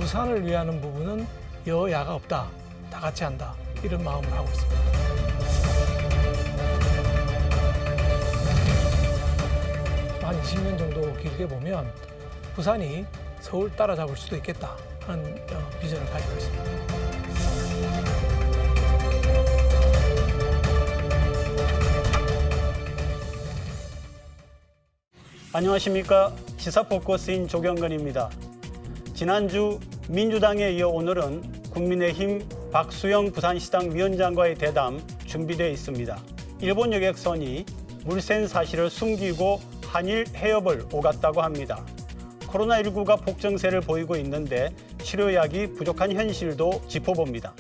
부산을 위하는 부분은 여야가 없다. 다 같이 한다. 이런 마음을 하고 있습니다. 한 20년 정도 길게 보면 부산이 서울 따라잡을 수도 있겠다 하는 비전을 가지고 있습니다. 안녕하십니까. 시사포커스인 조경건입니다. 지난주 민주당에 이어 오늘은 국민의힘 박수영 부산시당 위원장과의 대담 준비되어 있습니다. 일본 여객선이 물샌 사실을 숨기고 한일 해협을 오갔다고 합니다. 코로나19가 폭증세를 보이고 있는데 치료약이 부족한 현실도 짚어봅니다.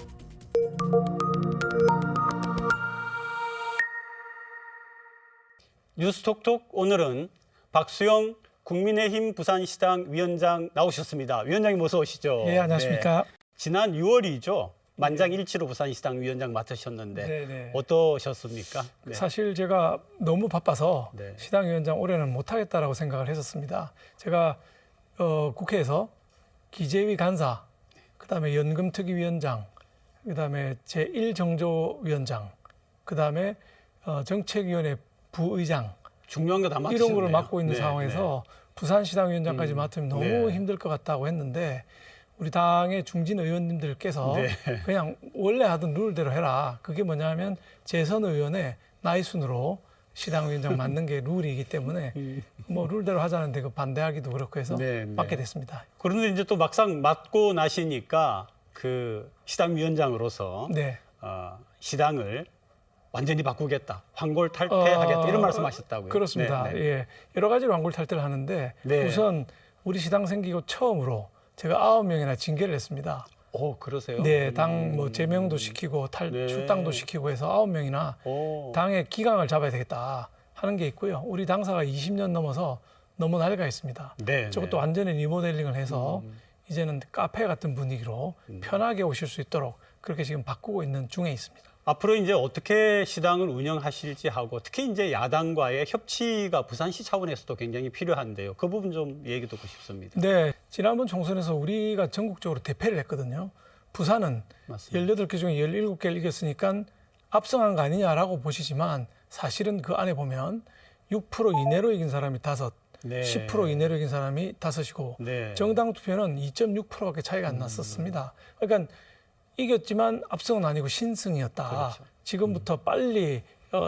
뉴스톡톡 오늘은 박수영 국민의힘 부산시당 위원장 나오셨습니다. 위원장님 어서 오시죠. 네, 안녕하십니까. 네. 지난 6월이죠. 만장일치로 부산시당 위원장 맡으셨는데 네네. 어떠셨습니까? 네. 사실 제가 너무 바빠서 네. 시당위원장 올해는 못하겠다라고 생각을 했었습니다. 제가 국회에서 기재위 간사, 그다음에 연금특위위원장, 그다음에 제1정조위원장, 그다음에 정책위원회 부의장 중요한 거 다 맡으셨네요. 이런 거를 맡고 있는 네, 상황에서 부산시당위원장까지 맡으면 너무 네. 힘들 것 같다고 했는데 우리 당의 중진 의원님들께서 네. 그냥 원래 하던 룰대로 해라. 그게 뭐냐면 재선 의원의 나이 순으로 시당위원장 맡는 게 룰이기 때문에 뭐 룰대로 하자는데 그 반대하기도 그렇고 해서 네, 네. 맡게 됐습니다. 그런데 이제 또 막상 맡고 나시니까 그 시당 위원장으로서 네. 시당을 완전히 바꾸겠다, 황골탈퇴하겠다 이런 말씀하셨다고요. 그렇습니다. 네, 네. 예, 여러 가지로 황골탈퇴를 하는데 네. 우선 우리 시당 생기고 처음으로 제가 9명이나 징계를 했습니다. 오, 그러세요? 네, 당 뭐 제명도 시키고 네. 출당도 시키고 해서 9명이나 오. 당의 기강을 잡아야 되겠다 하는 게 있고요. 우리 당사가 20년 넘어서 너무 낡아 있습니다. 네, 저것도 네. 완전히 리모델링을 해서 이제는 카페 같은 분위기로 편하게 오실 수 있도록 그렇게 지금 바꾸고 있는 중에 있습니다. 앞으로 이제 어떻게 시당을 운영하실지 하고 특히 이제 야당과의 협치가 부산시 차원에서도 굉장히 필요한데요. 그 부분 좀 얘기 듣고 싶습니다. 네, 지난번 총선에서 우리가 전국적으로 대패를 했거든요. 부산은 맞습니다. 18개 중에 17개를 이겼으니까 앞서간 거 아니냐라고 보시지만 사실은 그 안에 보면 6% 이내로 이긴 사람이 5, 네. 10% 이내로 이긴 사람이 5이고 네. 정당 투표는 2.6%밖에 차이가 안 났었습니다. 그러니까 이겼지만 압승은 아니고 신승이었다. 그렇죠. 지금부터 빨리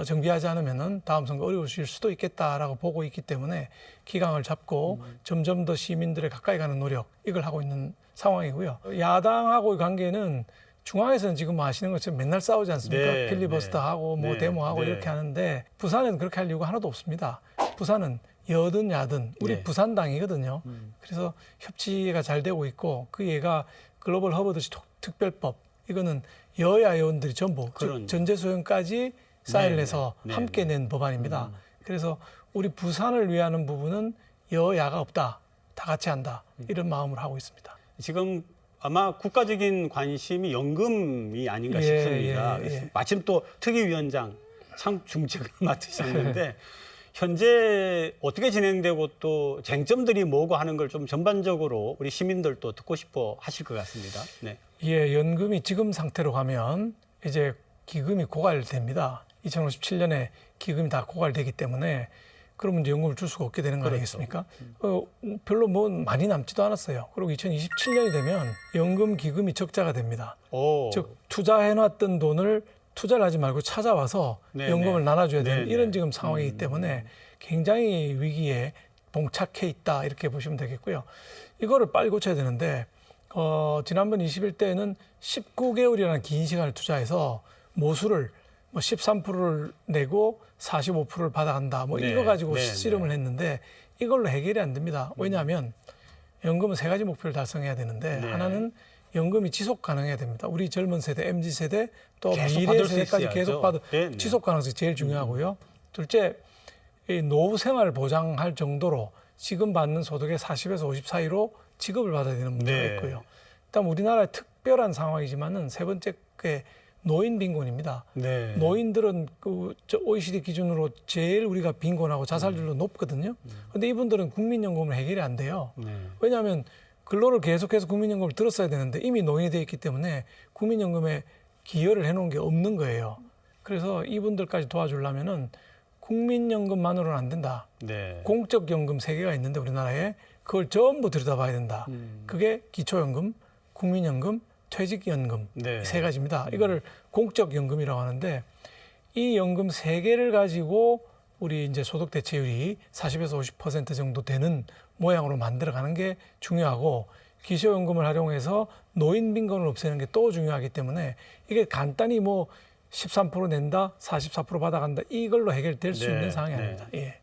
정비하지 않으면 다음 선거 어려우실 수도 있겠다라고 보고 있기 때문에 기강을 잡고 점점 더 시민들에 가까이 가는 노력 이걸 하고 있는 상황이고요. 야당하고의 관계는 중앙에서는 지금 아시는 것처럼 맨날 싸우지 않습니까? 네, 필리버스터 하고 뭐 네, 데모하고 네. 이렇게 하는데 부산은 그렇게 할 이유가 하나도 없습니다. 부산은 여든 야든 우리 네. 부산당이거든요. 그래서 협치가 잘 되고 있고 그 얘가 글로벌 허브도시 특별법 이거는 여야 의원들이 전부 즉 전재소연까지 사인을 네, 해서 네, 함께 네. 낸 법안입니다. 그래서 우리 부산을 위하는 부분은 여야가 없다. 다 같이 한다. 이런 마음을 하고 있습니다. 지금 아마 국가적인 관심이 연금이 아닌가 예, 싶습니다. 예, 예. 마침 또 특위위원장 참 중책을 맡으셨는데 현재 어떻게 진행되고 또 쟁점들이 뭐고 하는 걸 좀 전반적으로 우리 시민들도 듣고 싶어 하실 것 같습니다. 네. 예, 연금이 지금 상태로 가면 이제 기금이 고갈됩니다. 2057년에 기금이 다 고갈되기 때문에 그러면 이제 연금을 줄 수가 없게 되는 거 그렇죠. 아니겠습니까? 별로 뭐 많이 남지도 않았어요. 그리고 2027년이 되면 연금 기금이 적자가 됩니다. 오. 즉 투자해놨던 돈을 투자를 하지 말고 찾아와서 네, 연금을 네. 나눠줘야 되는 네, 이런 네. 지금 상황이기 때문에 굉장히 위기에 봉착해 있다 이렇게 보시면 되겠고요. 이거를 빨리 고쳐야 되는데 지난번 21대에는 19개월이라는 긴 시간을 투자해서 모수를 뭐 13%를 내고 45%를 받아간다. 뭐 네, 이거 가지고 네, 씨름을 했는데 이걸로 해결이 안 됩니다. 왜냐하면 연금은 3가지 목표를 달성해야 되는데 네. 하나는 연금이 지속 가능해야 됩니다. 우리 젊은 세대, MZ세대 또 계속 미래 받을 수 세대까지 있어야죠. 계속 받을 네, 네. 지속 가능성이 제일 중요하고요. 둘째, 이 노후 생활을 보장할 정도로 지금 받는 소득의 40에서 50 사이로 지급을 받아야 되는 문제가 네. 있고요. 일단 우리나라의 특별한 상황이지만은 세 번째 게 노인 빈곤입니다. 네. 노인들은 저 OECD 기준으로 제일 우리가 빈곤하고 자살률도 높거든요. 그런데 이분들은 국민연금으로 해결이 안 돼요. 네. 왜냐하면 근로를 계속해서 국민연금을 들었어야 되는데 이미 노인이 돼 있기 때문에 국민연금에 기여를 해놓은 게 없는 거예요. 그래서 이분들까지 도와주려면은 국민연금만으로는 안 된다. 네. 공적연금 3개가 있는데 우리나라에 그걸 전부 들여다봐야 된다. 그게 기초연금, 국민연금, 퇴직연금 네. 이 3가지입니다. 이거를 공적연금이라고 하는데 이 연금 3개를 가지고 우리 이제 소득 대체율이 40에서 50% 정도 되는 모양으로 만들어가는 게 중요하고 기초연금을 활용해서 노인 빈곤을 없애는 게 또 중요하기 때문에 이게 간단히 뭐 13% 낸다, 44% 받아간다 이걸로 해결될 수 네, 있는 상황이 네. 아닙니다. 예.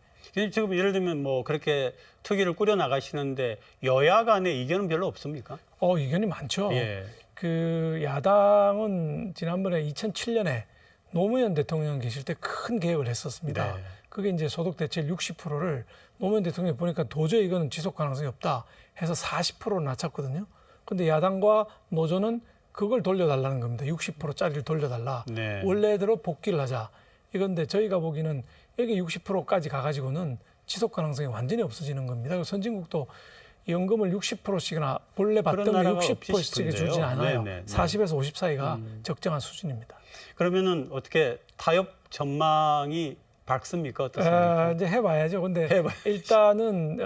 지금 예를 들면 뭐 그렇게 특위를 꾸려 나가시는데 여야 간의 이견은 별로 없습니까? 이견이 많죠. 예. 그 야당은 지난번에 2007년에 노무현 대통령 계실 때 큰 개혁을 했었습니다. 네. 그게 이제 소득 대체율 60%를 노무현 대통령이 보니까 도저히 이거는 지속 가능성이 없다 해서 40%로 낮췄거든요. 근데 야당과 노조는 그걸 돌려달라는 겁니다. 60%짜리를 돌려달라. 네. 원래대로 원래대로 복귀를 하자. 이건데 저희가 보기에는 여기 60%까지 가가지고는 지속 가능성이 완전히 없어지는 겁니다. 그래서 선진국도 연금을 60%씩이나 본래 받던 게 나라가 60%씩 없이 주진 싶은데요. 않아요. 네, 네, 네. 40에서 50 사이가 적정한 수준입니다. 그러면은 어떻게 타협 전망이 밝습니까? 어떻습니까? 이제 해봐야죠. 근데 해봐야죠. 일단은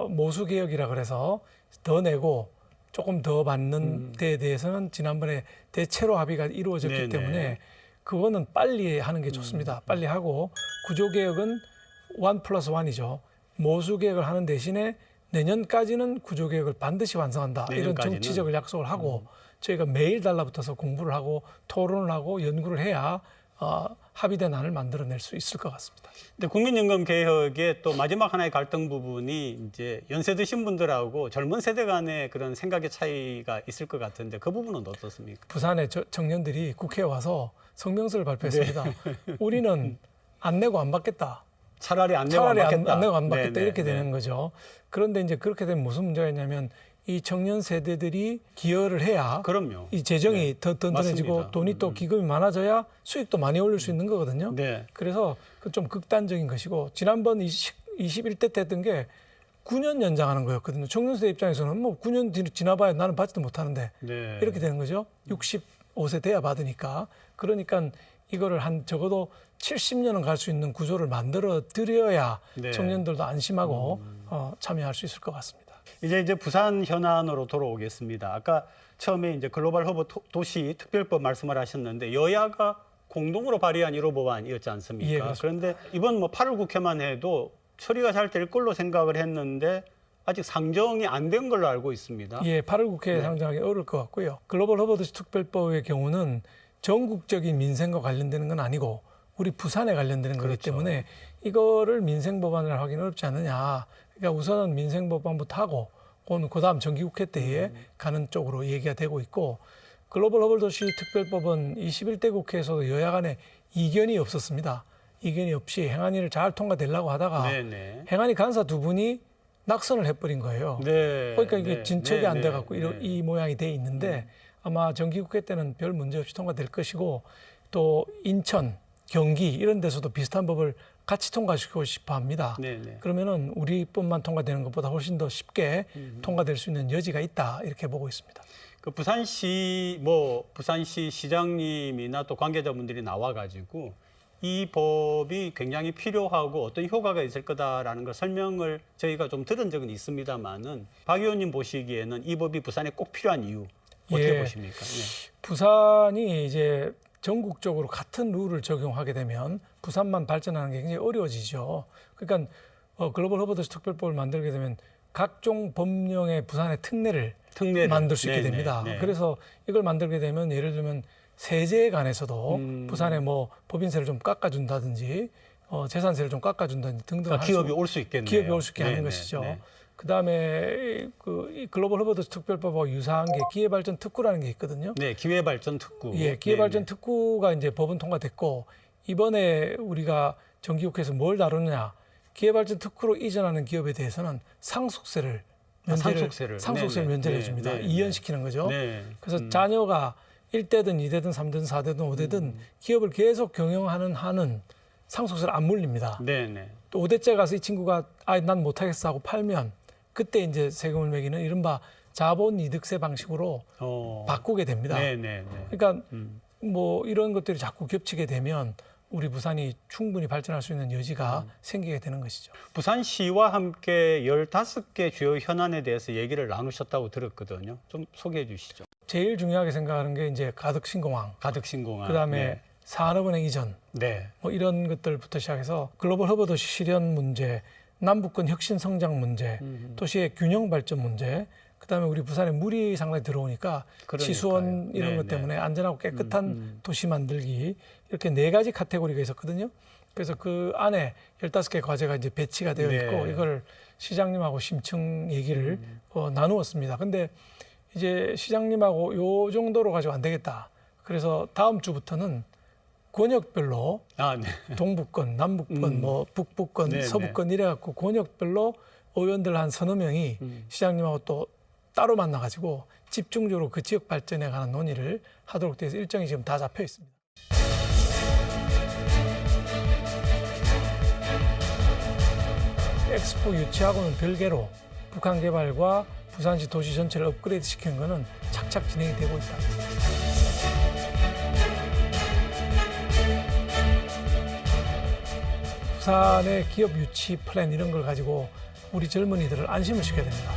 모수 개혁이라 그래서 더 내고 조금 더 받는 데에 대해서는 지난번에 대체로 합의가 이루어졌기 네네. 때문에 그거는 빨리 하는 게 좋습니다. 빨리 하고 구조 개혁은 1+1이죠. 모수 개혁을 하는 대신에 내년까지는 구조 개혁을 반드시 완성한다. 이런 내년까지는? 정치적을 약속을 하고 저희가 매일 달라붙어서 공부를 하고 토론을 하고 연구를 해야 합의된 안을 만들어낼 수 있을 것 같습니다. 근데 국민연금 개혁의 또 마지막 하나의 갈등 부분이 이제 연세 드신 분들하고 젊은 세대 간의 그런 생각의 차이가 있을 것 같은데 그 부분은 어떻습니까? 부산의 청년들이 국회에 와서 성명서를 발표했습니다. 우리는 안 내고 안 받겠다. 차라리 안 내고 안 차라리 받겠다. 안 내고 안 받겠다. 네, 네, 이렇게 네. 되는 거죠. 그런데 이제 그렇게 되면 무슨 문제가 있냐면 이 청년 세대들이 기여를 해야 그럼요. 이 재정이 더 든든해지고 맞습니다. 돈이 또 기금이 많아져야 수익도 많이 올릴 수 있는 거거든요. 네. 그래서 그 좀 극단적인 것이고 지난번 21대 때 했던 게 9년 연장하는 거였거든요. 청년 세대 입장에서는 뭐 9년 지나봐야 나는 받지도 못하는데 네. 이렇게 되는 거죠. 65세 돼야 받으니까. 그러니까 이거를 한 적어도 70년은 갈 수 있는 구조를 만들어 드려야 네. 청년들도 안심하고 참여할 수 있을 것 같습니다. 이제 부산 현안으로 돌아오겠습니다. 아까 처음에 이제 글로벌 허브 도시 특별법 말씀을 하셨는데 여야가 공동으로 발의한 1호 법안이었지 않습니까? 예, 그렇습니다. 그런데 이번 뭐 8월 국회만 해도 처리가 잘 될 걸로 생각을 했는데 아직 상정이 안 된 걸로 알고 있습니다. 예, 8월 국회에 상정하기 어려울 것 같고요. 글로벌 허브도시 특별법의 경우는 전국적인 민생과 관련되는 건 아니고 우리 부산에 관련되는 거기 그렇죠. 때문에 이거를 민생 법안을 하기는 어렵지 않느냐. 그러니까 우선은 민생 법안부터 하고 그다음 정기국회 때에 가는 쪽으로 얘기가 되고 있고 글로벌 허브도시 특별법은 21대 국회에서도 여야 간에 이견이 없었습니다. 이견이 없이 행안위를 잘 통과되려고 하다가 네네. 행안위 간사 두 분이 낙선을 해버린 거예요. 네. 그러니까 이게 네. 진척이 네. 안 돼갖고 네. 이 모양이 돼 있는데 아마 정기국회 때는 별 문제 없이 통과될 것이고 또 인천, 경기 이런 데서도 비슷한 법을 같이 통과시키고 싶어 합니다. 네네. 그러면은 우리뿐만 통과되는 것보다 훨씬 더 쉽게 통과될 수 있는 여지가 있다 이렇게 보고 있습니다. 그 부산시 시장님이나 또 관계자분들이 나와가지고 이 법이 굉장히 필요하고 어떤 효과가 있을 거다라는 걸 설명을 저희가 좀 들은 적은 있습니다만은 박 의원님 보시기에는 이 법이 부산에 꼭 필요한 이유 어떻게 예. 보십니까? 네. 부산이 이제 전국적으로 같은 룰을 적용하게 되면 부산만 발전하는 게 굉장히 어려워지죠. 그러니까 글로벌 허브도시 특별법을 만들게 되면 각종 법령의 부산의 특례를 만들 수 있게 네네. 됩니다. 네. 그래서 이걸 만들게 되면 예를 들면 세제에 관해서도 부산에 뭐 법인세를 좀 깎아준다든지 재산세를 좀 깎아준다든지 등등 그러니까 기업이 올 수 있겠네요. 기업이 올 수 있게 하는 네네. 것이죠. 네. 그다음에 이 글로벌 허브도시 특별법하고 유사한 게 기회발전 특구라는 게 있거든요. 네, 기회발전 특구. 예, 기회발전 특구가 이제 법은 통과됐고 이번에 우리가 정기국회에서 뭘 다루느냐? 기회발전 특구로 이전하는 기업에 대해서는 상속세를 상속세를 네네. 면제를 네, 해줍니다. 네, 이연시키는 거죠. 네. 그래서 자녀가 1대든 2대든 3대든 4대든 5대든 기업을 계속 경영하는 한은 상속세를 안 물립니다. 네, 네. 또 5대째 가서 이 친구가 난 못하겠어 하고 팔면 그때 이제 세금을 매기는 이른바 자본 이득세 방식으로 바꾸게 됩니다. 네네네. 그러니까 뭐 이런 것들이 자꾸 겹치게 되면 우리 부산이 충분히 발전할 수 있는 여지가 생기게 되는 것이죠. 부산시와 함께 15개 주요 현안에 대해서 얘기를 나누셨다고 들었거든요. 좀 소개해 주시죠. 제일 중요하게 생각하는 게 이제 가덕 신공항, 가덕 신공항. 그다음에 산업은행 이전, 네. 뭐 이런 것들부터 시작해서 글로벌 허브 도시 실현 문제, 남북권 혁신 성장 문제, 도시의 균형 발전 문제, 그다음에 우리 부산에 물이 상당히 들어오니까 그러니까요. 지수원 이런 네, 것 네. 때문에 안전하고 깨끗한 도시 만들기 이렇게 4가지 카테고리가 있었거든요. 그래서 그 안에 15개 과제가 이제 배치가 되어 있고 네. 이걸 시장님하고 심층 얘기를 나누었습니다. 근데 이제 시장님하고 요 정도로 가지고 안 되겠다. 그래서 다음 주부터는 권역별로 아, 네. 동북권, 남북권, 뭐 북부권, 네, 서부권 이래갖고 권역별로 의원들 한 서너 명이 시장님하고 또 따로 만나가지고 집중적으로 그 지역 발전에 관한 논의를 하도록 돼서 일정이 지금 다 잡혀 있습니다. 엑스포 유치하고는 별개로 북한 개발과 부산시 도시 전체를 업그레이드 시키는 것은 착착 진행이 되고 있다. 부산의 기업 유치 플랜 이런 걸 가지고 우리 젊은이들을 안심을 시켜야 됩니다.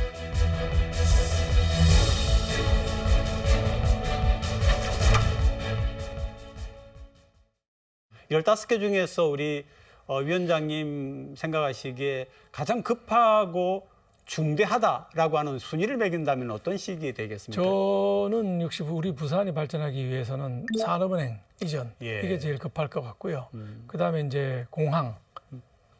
열다섯 개 중에서 우리 위원장님 생각하시기에 가장 급하고 중대하다라고 하는 순위를 매긴다면 어떤 시기에 되겠습니까? 저는 역시 우리 부산이 발전하기 위해서는 산업은행 이전 예. 이게 제일 급할 것 같고요. 그다음에 이제 공항,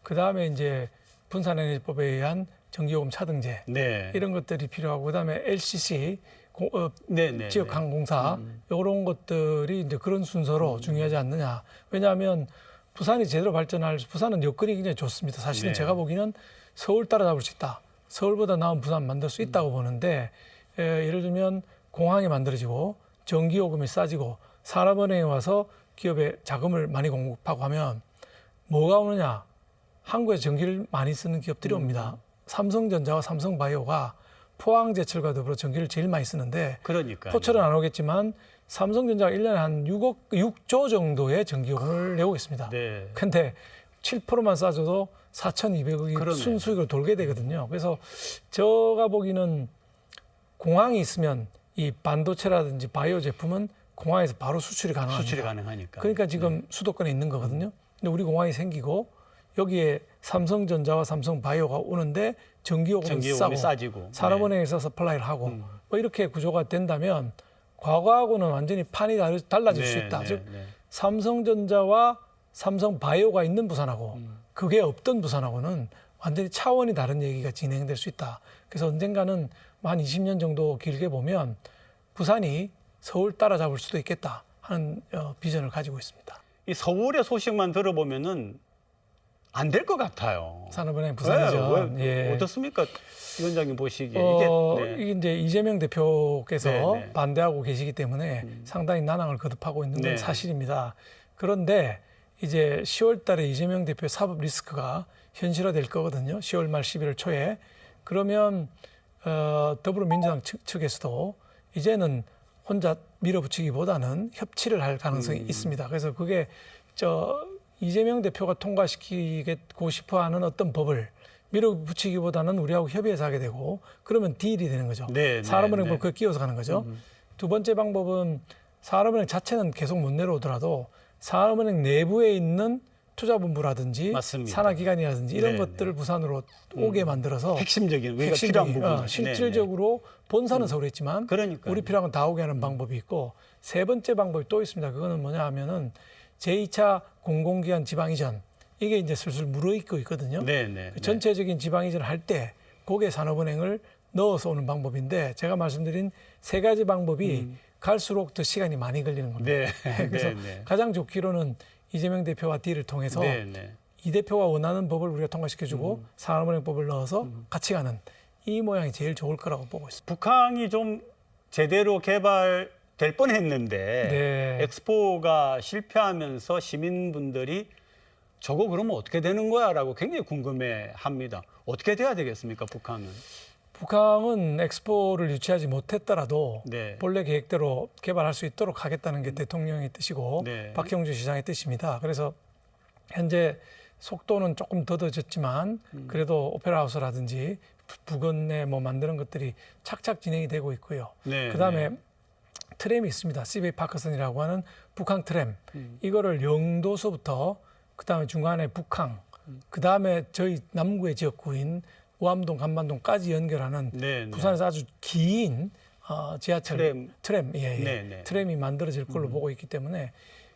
그다음에 이제 분산에너지법에 의한 전기요금 차등제 네. 이런 것들이 필요하고 그다음에 LCC 네. 지역 항공사 이런 것들이 이제 그런 순서로 중요하지 않느냐. 왜냐하면 부산이 제대로 발전할 부산은 여건이 굉장히 좋습니다. 사실은 네. 제가 보기에는 서울 따라잡을 수 있다. 서울보다 나은 부산 만들 수 있다고 보는데 예를 들면 공항이 만들어지고 전기요금이 싸지고 산업은행에 와서 기업에 자금을 많이 공급하고 하면 뭐가 오느냐. 한국에 전기를 많이 쓰는 기업들이 옵니다. 삼성전자와 삼성바이오가 포항제철과 더불어 전기를 제일 많이 쓰는데 그러니까 포철은 안 오겠지만 삼성전자가 1년에 한 6조 정도의 전기요금을 내고 있습니다. 네. 근데 7%만 싸줘도 4,200억이 그러네. 순수익으로 돌게 되거든요. 그래서 제가 보기에는 공항이 있으면 이 반도체라든지 바이오 제품은 공항에서 바로 수출이 가능합니다. 수출이 가능하니까. 그러니까 지금 수도권에 있는 거거든요. 근데 우리 공항이 생기고 여기에 삼성전자와 삼성바이오가 오는데 전기요금이 싸고 싸지고 산업은행에서 서플라이를 하고 뭐 이렇게 구조가 된다면 과거하고는 완전히 판이 달라질 수 있다. 즉 삼성전자와 삼성바이오가 있는 부산하고 그게 없던 부산하고는 완전히 차원이 다른 얘기가 진행될 수 있다. 그래서 언젠가는 한 20년 정도 길게 보면 부산이 서울 따라잡을 수도 있겠다 하는 비전을 가지고 있습니다. 이 서울의 소식만 들어보면은 안 될 것 같아요. 산업은행 부산이죠. 예. 어떻습니까, 위원장님 보시기에 이게 이제 이재명 대표께서 네. 반대하고 계시기 때문에 상당히 난항을 거듭하고 있는 건 네. 사실입니다. 그런데 이제 10월달에 이재명 대표의 사법 리스크가 현실화될 거거든요. 10월 말 11월 초에. 그러면 더불어민주당 측에서도 이제는 혼자 밀어붙이기보다는 협치를 할 가능성이 있습니다. 그래서 그게 이재명 대표가 통과시키고 싶어하는 어떤 법을 밀어붙이기보다는 우리하고 협의해서 하게 되고 그러면 딜이 되는 거죠. 산업은행법 그걸 끼워서 가는 거죠. 두 번째 방법은 산업은행 자체는 계속 못 내려오더라도 산업은행 내부에 있는 투자본부라든지 맞습니다. 산하기관이라든지 이런 것들을 부산으로 오게 만들어서 핵심적인 우리가 필요한 부분 실질적으로 본사는 서울에 있지만 그러니까요. 우리 필요한 건 다 오게 하는 방법이 있고 세 번째 방법이 또 있습니다. 그거는 뭐냐 하면은 제2차 공공기관 지방 이전 이게 이제 슬슬 무르익고 있거든요. 그 전체적인 지방 이전을 할 때 거기에 산업은행을 넣어서 오는 방법인데 제가 말씀드린 세 가지 방법이 갈수록 더 시간이 많이 걸리는 겁니다. 그래서 가장 좋기로는 이재명 대표와 딜을 통해서 이 대표가 원하는 법을 우리가 통과시켜주고 산업은행법을 넣어서 같이 가는 이 모양이 제일 좋을 거라고 보고 있습니다. 북항이 좀 제대로 개발될 뻔했는데 엑스포가 실패하면서 시민분들이 저거 그러면 어떻게 되는 거야? 라고 굉장히 궁금해합니다. 어떻게 돼야 되겠습니까, 북한은? 북한은 엑스포를 유치하지 못했더라도 네. 본래 계획대로 개발할 수 있도록 하겠다는 게 대통령의 뜻이고 네. 박형주 시장의 뜻입니다. 그래서 현재 속도는 조금 더뎌졌지만 그래도 오페라 하우스라든지 부근에 뭐 만드는 것들이 착착 진행이 되고 있고요. 네. 그다음에 네. 트램이 있습니다. 시베이 파커선이라고 하는 북항 트램. 이거를 영도서부터 그다음에 중간에 북항, 그다음에 저희 남구의 지역구인 우암동, 간만동까지 연결하는 네, 네. 부산에서 아주 긴 지하철 트램. 예, 예. 네, 네. 트램이 만들어질 걸로 보고 있기 때문에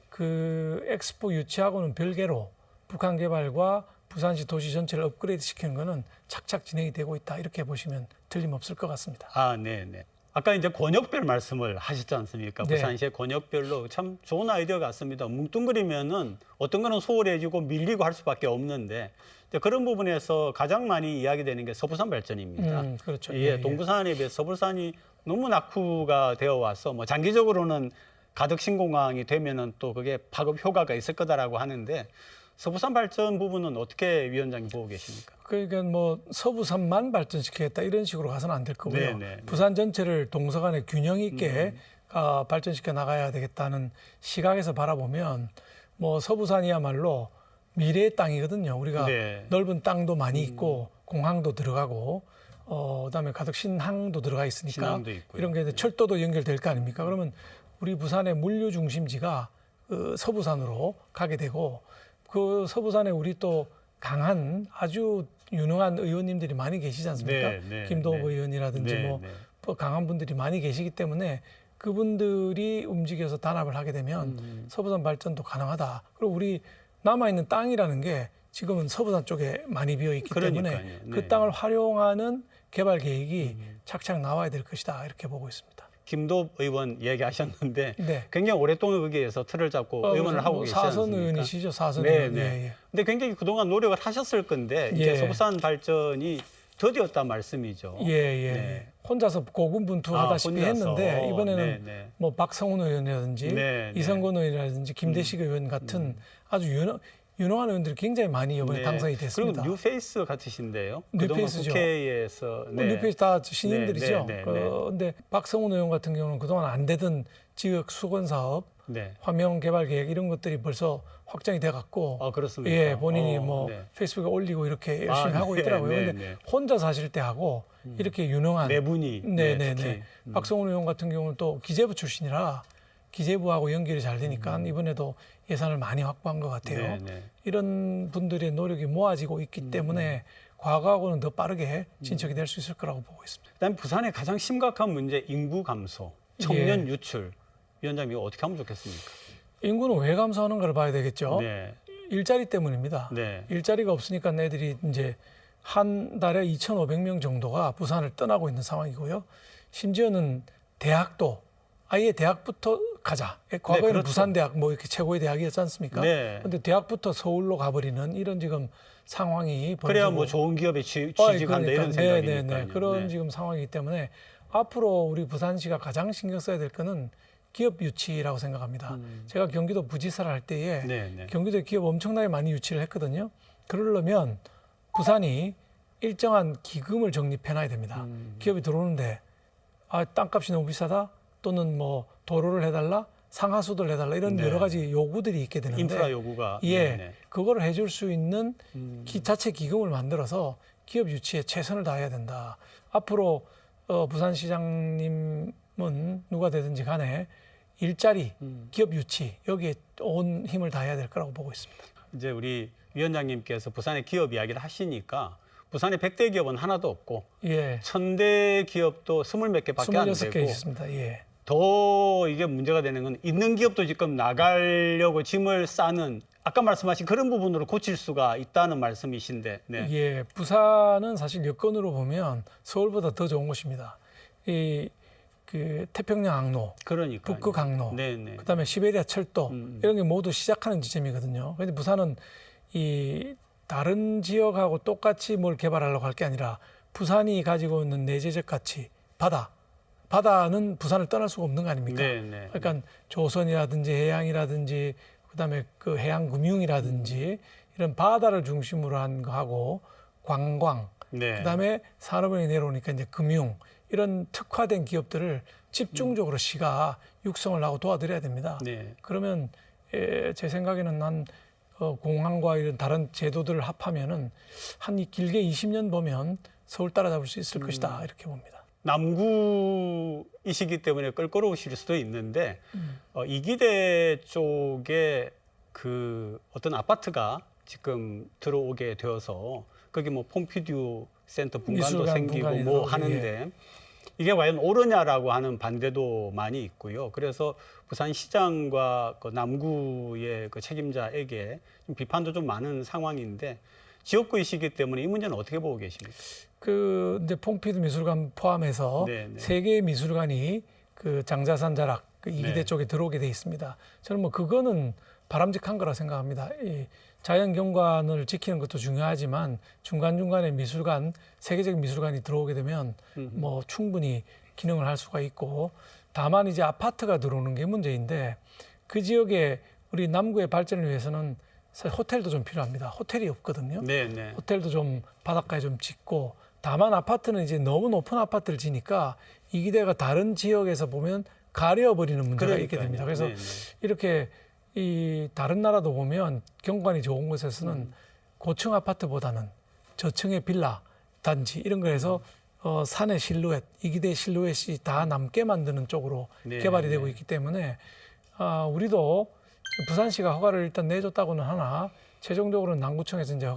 그 엑스포 유치하고는 별개로 북한 개발과 부산시 도시 전체를 업그레이드 시키는 거는 착착 진행이 되고 있다. 이렇게 보시면 틀림없을 것 같습니다. 아, 네, 네. 아까 이제 권역별 말씀을 하셨지 않습니까? 네. 부산시의 권역별로 참 좋은 아이디어 같습니다. 뭉뚱그리면은 어떤 거는 소홀해지고 밀리고 할 수밖에 없는데 이제 그런 부분에서 가장 많이 이야기되는 게 서부산 발전입니다. 그렇죠. 예, 동부산에 비해 서부산이 너무 낙후가 되어 와서 뭐 장기적으로는 가덕 신공항이 되면은 또 그게 파급 효과가 있을 거다라고 하는데 서부산 발전 부분은 어떻게 위원장님 보고 계십니까? 그러니까 뭐 서부산만 발전시키겠다 이런 식으로 가서는 안 될 거고요. 네, 네, 네. 부산 전체를 동서간에 균형 있게 발전시켜 나가야 되겠다는 시각에서 바라보면 뭐 서부산이야말로 미래의 땅이거든요. 우리가 네. 넓은 땅도 많이 있고 공항도 들어가고 그다음에 가덕 신항도 들어가 있으니까 신항도 있고요. 이런 게 이제 철도도 연결될 거 아닙니까? 그러면 우리 부산의 물류 중심지가 그 서부산으로 가게 되고 그 서부산에 우리 또 강한 아주 유능한 의원님들이 많이 계시지 않습니까? 네, 네, 김도읍 네. 의원이라든지 네, 뭐 네. 또 강한 분들이 많이 계시기 때문에 그분들이 움직여서 단합을 하게 되면 서부산 발전도 가능하다. 그리고 우리 남아있는 땅이라는 게 지금은 서부산 쪽에 많이 비어 있기 때문에 그러니까요. 네. 그 땅을 활용하는 개발 계획이 착착 나와야 될 것이다. 이렇게 보고 있습니다. 김도읍 의원 얘기하셨는데 네. 굉장히 오랫동안 거기에서 틀을 잡고 의원을 하고 계시지 않습니까? 사선 의원이시죠. 사선 네, 의원. 네. 예, 예. 근데 굉장히 그동안 노력을 하셨을 건데 이제 예. 서부산 발전이 더디었단 말씀이죠. 예, 예. 네. 혼자서 고군분투하다시피 혼자서. 했는데 이번에는 네, 네. 뭐 박성훈 의원이라든지 네, 네. 이성건 의원이라든지 김대식 의원 같은 아주 유능한 의원들이 굉장히 많이 이번에 네. 당선이 됐습니다. 그리고 뉴페이스 같으신데요. 그동안 뉴페이스죠. 국회에서 뉴페이스 다 신인들이죠. 네, 네, 네, 그런데 박성훈 의원 같은 경우는 그동안 안 되던 지역 수건 사업, 네. 화명 개발 계획 이런 것들이 벌써 확정이 돼 갖고 아, 그렇습니까? 예, 본인이 뭐 네. 페이스북에 올리고 이렇게 열심히 아, 하고 네, 있더라고요. 네, 근데 네. 혼자 사실 때 하고 이렇게 유능한 네 분이 네네네. 특히. 박성훈 의원 같은 경우는 또 기재부 출신이라 기재부하고 연결이 잘 되니까 이번에도 예산을 많이 확보한 것 같아요. 네, 네. 이런 분들의 노력이 모아지고 있기 때문에 과거하고는 더 빠르게 진척이 될 수 있을 거라고 보고 있습니다. 그다음 부산의 가장 심각한 문제 인구 감소, 청년 유출. 위원장님 이거 어떻게 하면 좋겠습니까? 인구는 왜 감소하는가를 봐야 되겠죠. 네. 일자리 때문입니다. 네. 일자리가 없으니까 애들이 이제 한 달에 2,500명 정도가 부산을 떠나고 있는 상황이고요. 심지어는 대학도 아예 대학부터 가자. 과거에는 그렇죠. 부산대학 뭐 이렇게 최고의 대학이었지 않습니까? 네. 근데 대학부터 서울로 가버리는 이런 지금 상황이 그래야 벌어지고 뭐 좋은 기업에 취직한다 이런 생각이니까요. 네네네. 그런 네. 지금 상황이기 때문에 앞으로 우리 부산시가 가장 신경 써야 될 거는 기업 유치라고 생각합니다. 제가 경기도 부지사를 할 때에 네, 네. 경기도에 기업 엄청나게 많이 유치를 했거든요. 그러려면 부산이 일정한 기금을 적립해놔야 됩니다. 기업이 들어오는데 땅값이 너무 비싸다 또는 뭐 도로를 해달라 상하수도를 해달라 이런 네. 여러 가지 요구들이 있게 되는데 인프라 요구가 예, 네네. 그거를 해줄 수 있는 자체 기금을 만들어서 기업 유치에 최선을 다해야 된다. 앞으로 부산시장님은 누가 되든지 간에 일자리, 기업 유치 여기에 온 힘을 다해야 될 거라고 보고 있습니다. 이제 우리 위원장님께서 부산의 기업 이야기를 하시니까 부산에 100대 기업은 하나도 없고 예, 1000대 기업도 20몇 개밖에 안 26개 되고 있습니다. 예. 더 이게 문제가 되는 건 있는 기업도 지금 나가려고 짐을 싸는 아까 말씀하신 그런 부분으로 고칠 수가 있다는 말씀이신데 네. 예, 부산은 사실 여건으로 보면 서울보다 더 좋은 곳입니다. 그 태평양 항로, 그러니까 북극 항로, 네네. 그다음에 시베리아 철도 이런 게 모두 시작하는 지점이거든요. 그런데 부산은 이 다른 지역하고 똑같이 뭘 개발하려고 할 게 아니라 부산이 가지고 있는 내재적 가치, 바다는 부산을 떠날 수가 없는 거 아닙니까? 네네. 그러니까 조선이라든지 해양이라든지 그다음에 그 해양 금융이라든지 이런 바다를 중심으로 한 거하고 관광 네. 그다음에 산업은행이 내려오니까 이제 금융 이런 특화된 기업들을 집중적으로 시가 육성을 하고 도와드려야 됩니다. 네. 그러면 제 생각에는 한 공항과 이런 다른 제도들을 합하면은 한 길게 20년 보면 서울 따라잡을 수 있을 것이다 이렇게 봅니다. 남구이시기 때문에 껄끄러우실 수도 있는데 이기대 쪽에 그 어떤 아파트가 지금 들어오게 되어서 거기 뭐 폼피듀 센터 분관도 미술관 생기고 분관이 뭐 들어오고, 하는데 이게 과연 옳으냐라고 하는 반대도 많이 있고요. 그래서 부산시장과 그 남구의 그 책임자에게 좀 비판도 좀 많은 상황인데 지역구이시기 때문에 이 문제는 어떻게 보고 계십니까? 그 이제 폼피드 미술관 포함해서 네, 네. 세 개의 미술관이 그 장자산 자락 그 이기대 네. 쪽에 들어오게 돼 있습니다. 저는 뭐 그거는 바람직한 거라 생각합니다. 이 자연 경관을 지키는 것도 중요하지만 중간중간에 미술관, 세계적인 미술관이 들어오게 되면 뭐 충분히 기능을 할 수가 있고 다만 이제 아파트가 들어오는 게 문제인데 그 지역에 우리 남구의 발전을 위해서는 사실 호텔도 좀 필요합니다. 호텔이 없거든요. 네, 네. 호텔도 좀 바닷가에 좀 짓고 다만 아파트는 이제 너무 높은 아파트를 지니까 이기대가 다른 지역에서 보면 가려버리는 문제가 있게 됩니다. 그래서 네, 네. 이렇게 이 다른 나라도 보면 경관이 좋은 곳에서는 고층 아파트보다는 저층의 빌라 단지 이런 거에서 산의 실루엣, 이기대 실루엣이 다 남게 만드는 쪽으로 네, 개발이 되고 네. 있기 때문에 우리도 부산시가 허가를 일단 내줬다고는 하나 최종적으로는 남구청에서 이제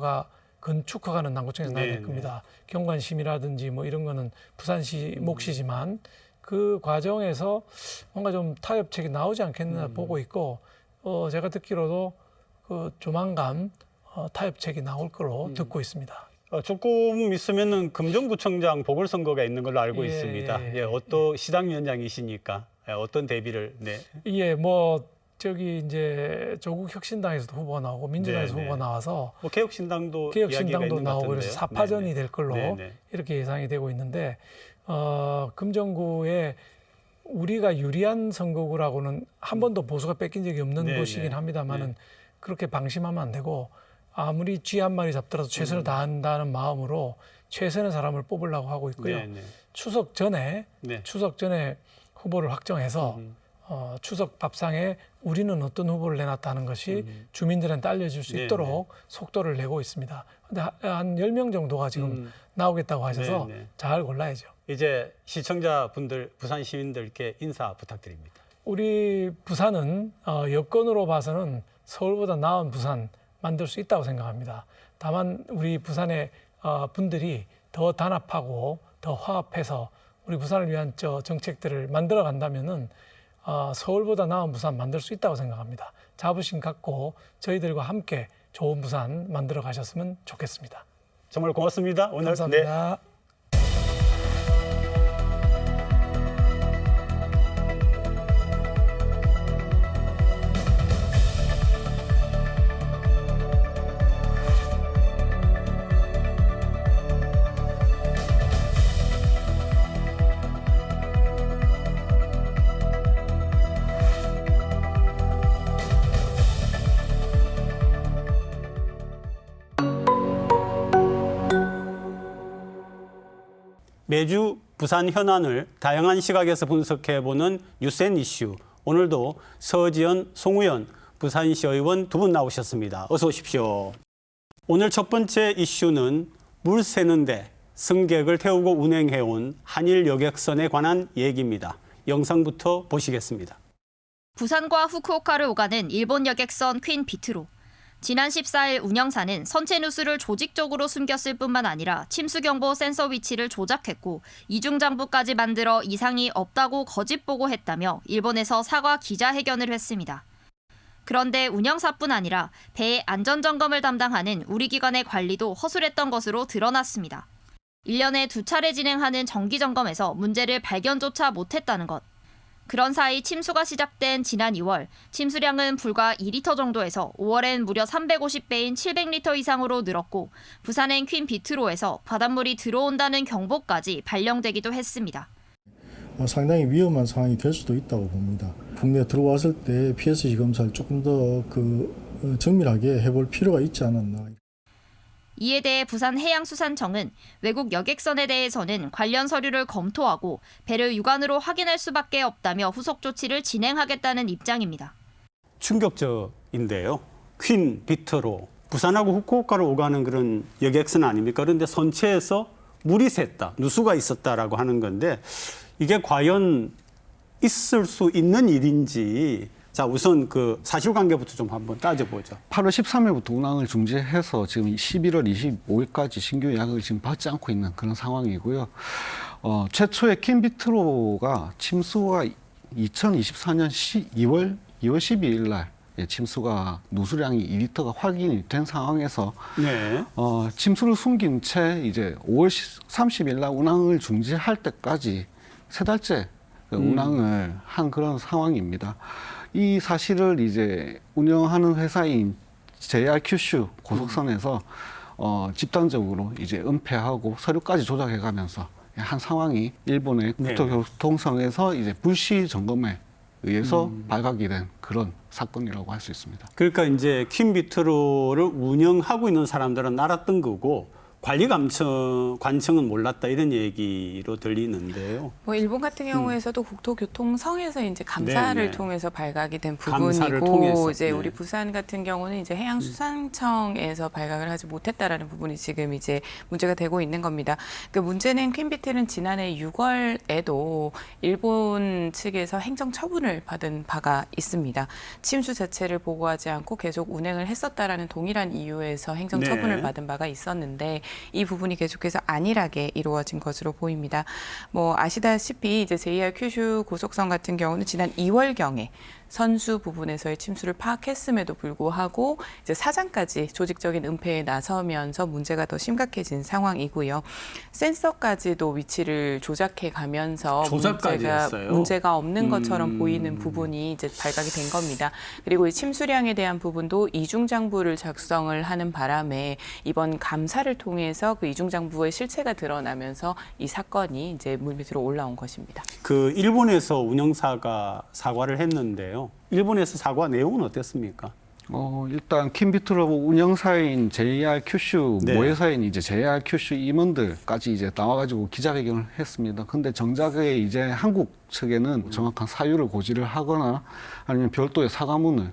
건축 허가는 남구청에서 나야 될 네, 겁니다. 경관심이라든지 뭐 이런 거는 부산시 몫이지만 그 과정에서 뭔가 좀 타협책이 나오지 않겠나 보고 있고 제가 듣기로도 그 조만간 타협책이 나올 거로 듣고 있습니다. 조금 있으면은 금정구청장 보궐선거가 있는 걸로 알고 예, 있습니다. 예, 어떤 시당위원장이시니까 어떤 대비를 예, 뭐 저기 이제 조국 혁신당에서도 후보가 나오고 민주당에서 네, 네. 후보가 나와서 뭐 개혁신당도 개혁신당도 이야기가 있는 것 나오고 같은데요. 그래서 사파전이 네, 될 걸로 네, 네. 이렇게 예상이 되고 있는데 금정구에 우리가 유리한 선거구라고는 한 번도 보수가 뺏긴 적이 없는 네, 곳이긴 네. 합니다만은 네. 그렇게 방심하면 안 되고 아무리 쥐 한 마리 잡더라도 최선을 다한다는 마음으로 최선의 사람을 뽑으려고 하고 있고요. 네, 네. 추석 전에 네. 후보를 확정해서 추석 밥상에 우리는 어떤 후보를 내놨다는 것이 주민들한테 알려줄 수 네, 있도록 속도를 내고 있습니다. 근데 한 10명 정도가 지금 나오겠다고 하셔서 네, 네. 잘 골라야죠. 이제 시청자분들, 부산 시민들께 인사 부탁드립니다. 우리 부산은 여건으로 봐서는 서울보다 나은 부산 만들 수 있다고 생각합니다. 다만 우리 부산의 분들이 더 단합하고 더 화합해서 우리 부산을 위한 정책들을 만들어 간다면은 서울보다 나은 부산 만들 수 있다고 생각합니다. 자부심 갖고 저희들과 함께 좋은 부산 만들어 가셨으면 좋겠습니다. 정말 고맙습니다. 오늘 감사합니다. 매주 부산 현안을 다양한 시각에서 분석해보는 뉴스앤 이슈. 오늘도 서지연, 송우연 부산시 의원 두 분 나오셨습니다. 어서 오십시오. 오늘 첫 번째 이슈는 물 새는데 승객을 태우고 운행해온 한일 여객선에 관한 얘기입니다. 영상부터 보시겠습니다. 부산과 후쿠오카를 오가는 일본 여객선 퀸 비트로. 지난 14일 운영사는 선체 누수를 조직적으로 숨겼을 뿐만 아니라 침수경보 센서 위치를 조작했고 이중장부까지 만들어 이상이 없다고 거짓 보고했다며 일본에서 사과 기자회견을 했습니다. 그런데 운영사뿐 아니라 배의 안전점검을 담당하는 우리 기관의 관리도 허술했던 것으로 드러났습니다. 1년에 2차례 진행하는 정기점검에서 문제를 발견조차 못했다는 것. 그런 사이 침수가 시작된 지난 2월, 침수량은 불과 2리터 정도에서 5월엔 무려 350배인 700리터 이상으로 늘었고 부산행 퀸 비트로에서 바닷물이 들어온다는 경보까지 발령되기도 했습니다. 상당히 위험한 상황이 될 수도 있다고 봅니다. 국내에 들어왔을 때 PSG 검사를 조금 더 정밀하게 해볼 필요가 있지 않았나. 이에 대해 부산해양수산청은 외국 여객선에 대해서는 관련 서류를 검토하고 배를 육안으로 확인할 수밖에 없다며 후속 조치를 진행하겠다는 입장입니다. 충격적인데요. 퀸 비트로 부산하고 후쿠오카로 오가는 그런 여객선 아닙니까? 그런데 선체에서 물이 샜다, 누수가 있었다라고 하는 건데 이게 과연 있을 수 있는 일인지 자 우선 그 사실관계부터 좀 한번 따져보죠. 8월 13일부터 운항을 중지해서 지금 11월 25일까지 신규 예약을 지금 받지 않고 있는 그런 상황이고요. 최초의 퀸비트로가 침수가 2024년 2월 12일 날 침수가 누수량이 2리터가 확인이 된 상황에서 네. 침수를 숨긴 채 이제 5월 30일 날 운항을 중지할 때까지 3달째 운항을 한 그런 상황입니다. 이 사실을 이제 운영하는 회사인 JR 큐슈 고속선에서 집단적으로 이제 은폐하고 서류까지 조작해가면서 한 상황이 일본의 네. 국토교통청에서 이제 불시 점검에 의해서 발각이 된 그런 사건이라고 할 수 있습니다. 그러니까 이제 퀸비트로를 운영하고 있는 사람들은 알았던 거고 관청은 몰랐다 이런 얘기로 들리는데요. 뭐 일본 같은 경우에서도 국토교통청에서 이제 감사를 네네. 통해서 발각이 된 감사를 부분이고 통해서, 이제 네. 우리 부산 같은 경우는 이제 해양수산청에서 발각을 하지 못했다라는 부분이 지금 이제 문제가 되고 있는 겁니다. 그 문제는 퀸비틀은 지난해 6월에도 일본 측에서 행정 처분을 받은 바가 있습니다. 침수 자체를 보고하지 않고 계속 운행을 했었다라는 동일한 이유에서 행정 네. 처분을 받은 바가 있었는데 이 부분이 계속해서 안일하게 이루어진 것으로 보입니다. 뭐 아시다시피 이제 JR 큐슈 고속선 같은 경우는 지난 2월경에 선수 부분에서의 침수를 파악했음에도 불구하고 이제 사장까지 조직적인 은폐에 나서면서 문제가 더 심각해진 상황이고요. 센서까지도 위치를 조작해 가면서 조작까지 했어요? 문제가 없는 것처럼 보이는 부분이 이제 발각이 된 겁니다. 그리고 이 침수량에 대한 부분도 이중장부를 작성을 하는 바람에 이번 감사를 통해서 그 이중장부의 실체가 드러나면서 이 사건이 이제 물밑으로 올라온 것입니다. 그 일본에서 운영사가 사과를 했는데요. 일본에서 사과 내용은 어땠습니까? 일단 퀸비트로 운영사인 JR 큐슈 네. 모회사인 이제 JR 큐슈 임원들까지 이제 나와가지고 기자회견을 했습니다. 근데 정작에 이제 한국 측에는 정확한 사유를 고지를 하거나 아니면 별도의 사과문을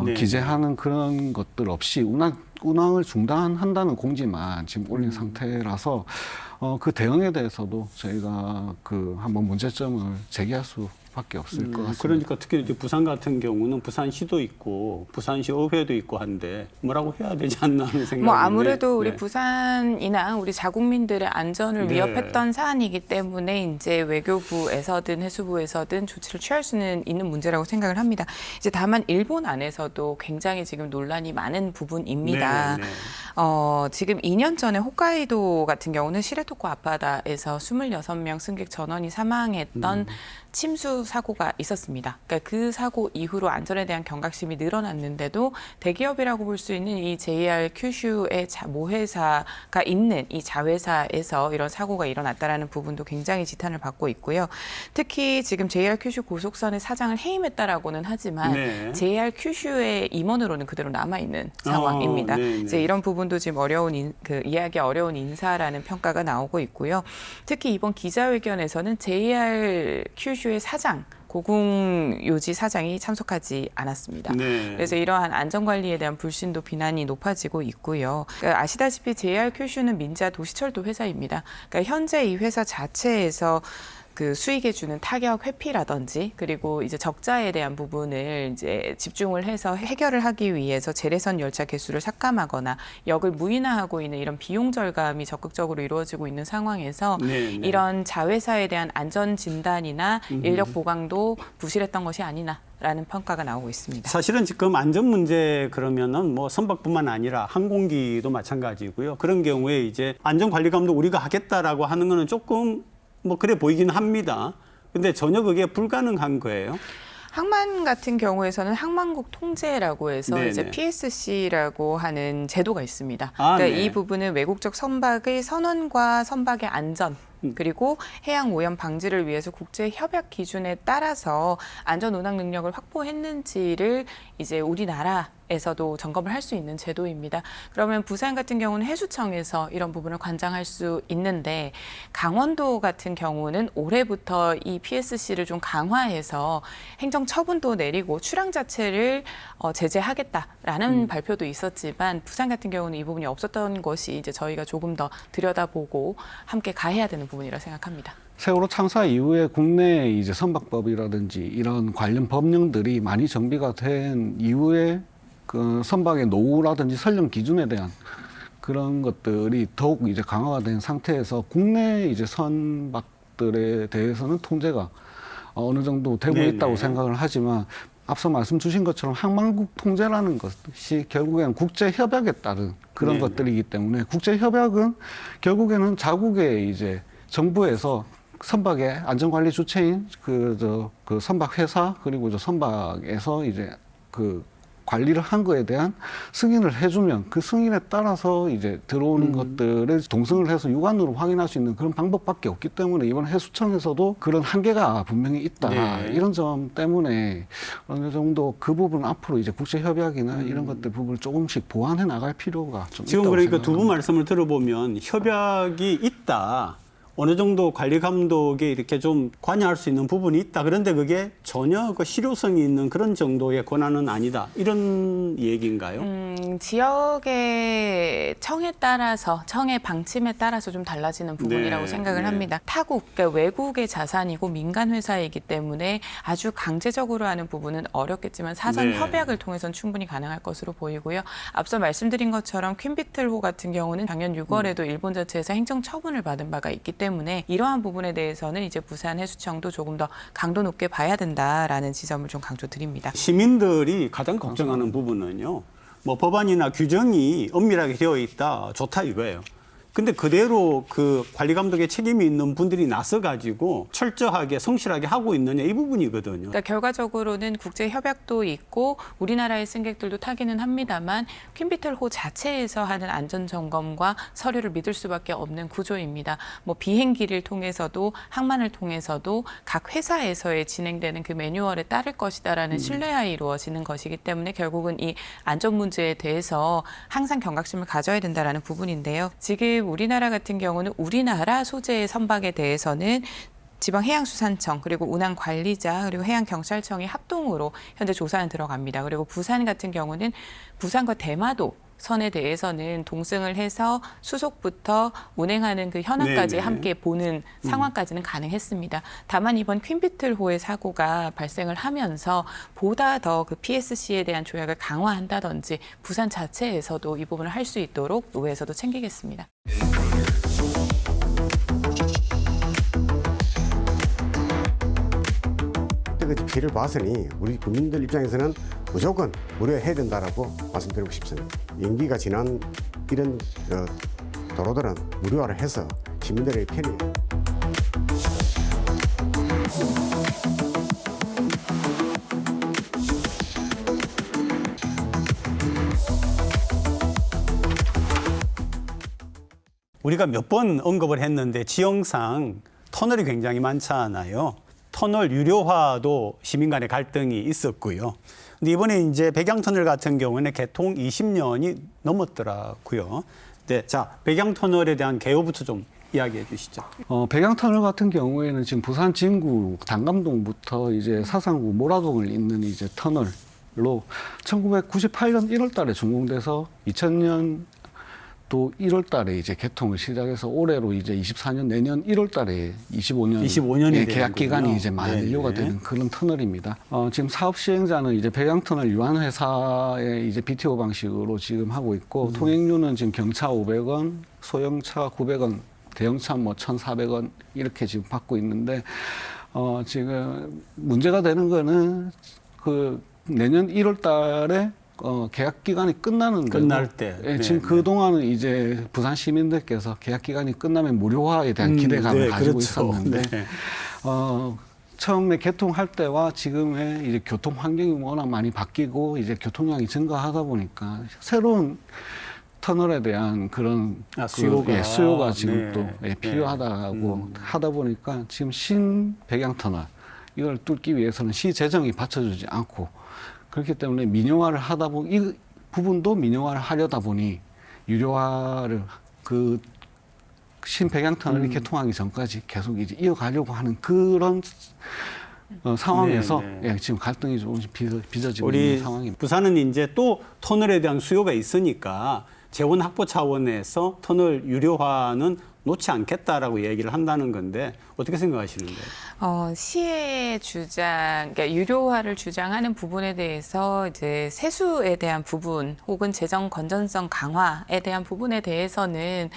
네. 기재하는 그런 것들 없이 운항을 중단한다는 공지만 지금 올린 상태라서 그 대응에 대해서도 저희가 그 한번 문제점을 제기할 수밖에 없을 것 같습니다. 그러니까 특히 이제 부산 같은 경우는 부산시도 있고 부산시 의회도 있고 한데 뭐라고 해야 되지 않나 하는 생각인데. 뭐 아무래도 우리 네. 부산이나 우리 자국민들의 안전을 네. 위협했던 사안이기 때문에 이제 외교부에서든 해수부에서든 조치를 취할 수는 있는 문제라고 생각을 합니다. 이제 다만 일본 안에서도 굉장히 지금 논란이 많은 부분입니다. 네. 지금 2년 전에 홋카이도 같은 경우는 시레토쿠 앞바다에서 26명 승객 전원이 사망했던 침수 사고가 있었습니다. 그러니까 그 사고 이후로 안전에 대한 경각심이 늘어났는데도 대기업이라고 볼 수 있는 이 JR 큐슈의 모회사가 있는 이 자회사에서 이런 사고가 일어났다라는 부분도 굉장히 지탄을 받고 있고요. 특히 지금 JR 큐슈 고속선의 사장을 해임했다라고는 하지만 네. JR 큐슈의 임원으로는 그대로 남아 있는 상황입니다. 네. 이제 이런 부분도 지금 이해하기 어려운 인사라는 평가가 나오고 있고요. 특히 이번 기자회견에서는 JR 큐슈의 사장 고궁요지 사장이 참석하지 않았습니다. 네. 그래서 이러한 안전관리에 대한 불신도 비난이 높아지고 있고요. 그러니까 아시다시피 JR 큐슈는 민자 도시철도 회사입니다. 그러니까 현재 이 회사 자체에서 그 수익에 주는 타격 회피라든지 그리고 이제 적자에 대한 부분을 이제 집중을 해서 해결을 하기 위해서 재래선 열차 개수를 삭감하거나 역을 무인화하고 있는 이런 비용 절감이 적극적으로 이루어지고 있는 상황에서 네. 이런 자회사에 대한 안전 진단이나 인력 보강도 부실했던 것이 아니나라는 평가가 나오고 있습니다. 사실은 지금 안전 문제 그러면은 뭐 선박뿐만 아니라 항공기도 마찬가지고요. 그런 경우에 이제 안전관리감도 우리가 하겠다라고 하는 거는 조금 뭐 그래 보이긴 합니다. 근데 전혀 그게 불가능한 거예요. 항만 같은 경우에서는 항만국 통제라고 해서 네네. 이제 PSC라고 하는 제도가 있습니다. 아, 그러니까 네. 이 부분은 외국적 선박의 선원과 선박의 안전 그리고 해양 오염 방지를 위해서 국제 협약 기준에 따라서 안전 운항 능력을 확보했는지를 이제 우리나라 에서도 점검을 할 수 있는 제도입니다. 그러면 부산 같은 경우는 해수청에서 이런 부분을 관장할 수 있는데 강원도 같은 경우는 올해부터 이 PSC를 좀 강화해서 행정 처분도 내리고 출항 자체를 제재하겠다라는 발표도 있었지만 부산 같은 경우는 이 부분이 없었던 것이 이제 저희가 조금 더 들여다보고 함께 가해야 되는 부분이라 생각합니다. 세월호 참사 이후에 국내 이제 선박법이라든지 이런 관련 법령들이 많이 정비가 된 이후에 그 선박의 노후라든지 선령 기준에 대한 그런 것들이 더욱 이제 강화가 된 상태에서 국내 이제 선박들에 대해서는 통제가 어느 정도 되고 네네. 있다고 생각을 하지만 앞서 말씀 주신 것처럼 항만국 통제라는 것이 결국에는 국제 협약에 따른 그런 네네. 것들이기 때문에 국제 협약은 결국에는 자국의 이제 정부에서 선박의 안전관리 주체인 그 선박 회사 그리고 저 선박에서 이제 그 관리를 한 거에 대한 승인을 해주면 그 승인에 따라서 이제 들어오는 것들을 동승을 해서 육안으로 확인할 수 있는 그런 방법밖에 없기 때문에 이번 해수청에서도 그런 한계가 분명히 있다. 네. 이런 점 때문에 어느 정도 그 부분 앞으로 이제 국제 협약이나 이런 것들 부분을 조금씩 보완해 나갈 필요가 좀 지금 있다고 그러니까 두 분 생각합니다. 말씀을 들어보면 협약이 있다. 어느 정도 관리 감독에 이렇게 좀 관여할 수 있는 부분이 있다. 그런데 그게 전혀 그 실효성이 있는 그런 정도의 권한은 아니다. 이런 얘기인가요? 지역의 청에 따라서 청의 방침에 따라서 좀 달라지는 부분이라고 네, 생각을 네. 합니다. 타국, 그러니까 외국의 자산이고 민간 회사이기 때문에 아주 강제적으로 하는 부분은 어렵겠지만 사전 네. 협약을 통해서는 충분히 가능할 것으로 보이고요. 앞서 말씀드린 것처럼 퀸비틀호 같은 경우는 작년 6월에도 일본 자체에서 행정 처분을 받은 바가 있기 때문에 이러한 부분에 대해서는 이제 부산 해수청도 조금 더 강도 높게 봐야 된다라는 지점을 좀 강조드립니다. 시민들이 가장 걱정하는 부분은요. 뭐 법안이나 규정이 엄밀하게 되어 있다. 좋다 이거예요. 근데 그대로 그 관리 감독의 책임이 있는 분들이 나서 가지고 철저하게 성실하게 하고 있느냐 이 부분이거든요. 그러니까 결과적으로는 국제 협약도 있고 우리나라의 승객들도 타기는 합니다만 퀸비틀호 자체에서 하는 안전 점검과 서류를 믿을 수밖에 없는 구조입니다. 뭐 비행기를 통해서도 항만을 통해서도 각 회사에서의 진행되는 그 매뉴얼에 따를 것이다라는 신뢰하에 이루어지는 것이기 때문에 결국은 이 안전 문제에 대해서 항상 경각심을 가져야 된다라는 부분인데요. 지금 우리나라 같은 경우는 우리나라 소재의 선박에 대해서는 지방해양수산청 그리고 운항관리자 그리고 해양경찰청이 합동으로 현재 조사는 들어갑니다. 그리고 부산 같은 경우는 부산과 대마도 선에 대해서는 동승을 해서 수속부터 운행하는 그 현황까지 네네. 함께 보는 상황까지는 가능했습니다. 다만 이번 퀸비틀호의 사고가 발생을 하면서 보다 더 그 PSC에 대한 조약을 강화한다든지 부산 자체에서도 이 부분을 할 수 있도록 의회에서도 챙기겠습니다. 여태까지 피해를 봤으니 우리 국민들 입장에서는 무조건 무료해야 된다라고 말씀드리고 싶습니다. 연기가 지난 이런 도로들은 무료화를 해서 시민들의 편의. 우리가 몇 번 언급을 했는데 지형상 터널이 굉장히 많잖아요. 터널 유료화도 시민 간의 갈등이 있었고요. 근데 이번에 이제 백양터널 같은 경우에는 개통 20년이 넘었더라고요. 네, 자, 백양터널에 대한 개요부터 좀 이야기해 주시죠. 백양터널 같은 경우에는 지금 부산 진구 단감동부터 이제 사상구 모라동을 잇는 이제 터널로 1998년 1월달에 준공돼서 2000년 또 1월달에 이제 개통을 시작해서 올해로 이제 24년 내년 1월달에 25년이 계약 기간이 이제 만료가 되는 그런 터널입니다. 지금 사업 시행자는 이제 백양터널 유한회사의 이제 BTO 방식으로 지금 하고 있고 통행료는 지금 경차 500원, 소형차 900원, 대형차 뭐 1,400원 이렇게 지금 받고 있는데 지금 문제가 되는 거는 그 내년 1월달에 계약 기간이 끝날 때. 예, 지금 그 동안은 이제 부산 시민들께서 계약 기간이 끝나면 무료화에 대한 기대감을 가지고 그렇죠. 있었는데 네. 처음에 개통할 때와 지금의 이제 교통 환경이 워낙 많이 바뀌고 이제 교통량이 증가하다 보니까 새로운 터널에 대한 그런 수요가 지금 또 필요하다고 하다 보니까 지금 신 백양터널 이걸 뚫기 위해서는 시 재정이 받쳐주지 않고 그렇기 때문에 민영화를 하다 보니 이 부분도 민영화를 하려다 보니 유료화를 그 신백양터널이 개통하기 전까지 계속 이제 이어가려고 하는 그런 상황에서 네, 예, 지금 갈등이 조금씩 빚어지고 우리 있는 상황입니다. 부산은 이제 또 터널에 대한 수요가 있으니까 재원 확보 차원에서 터널 유료화는 놓지 않겠다라고 얘기를 한다는 건데 어떻게 생각하시는가요? 시의 주장, 그러니까 유료화를 주장하는 부분에 대해서 이제 세수에 대한 부분 혹은 재정 건전성 강화에 대한 부분에 대해서는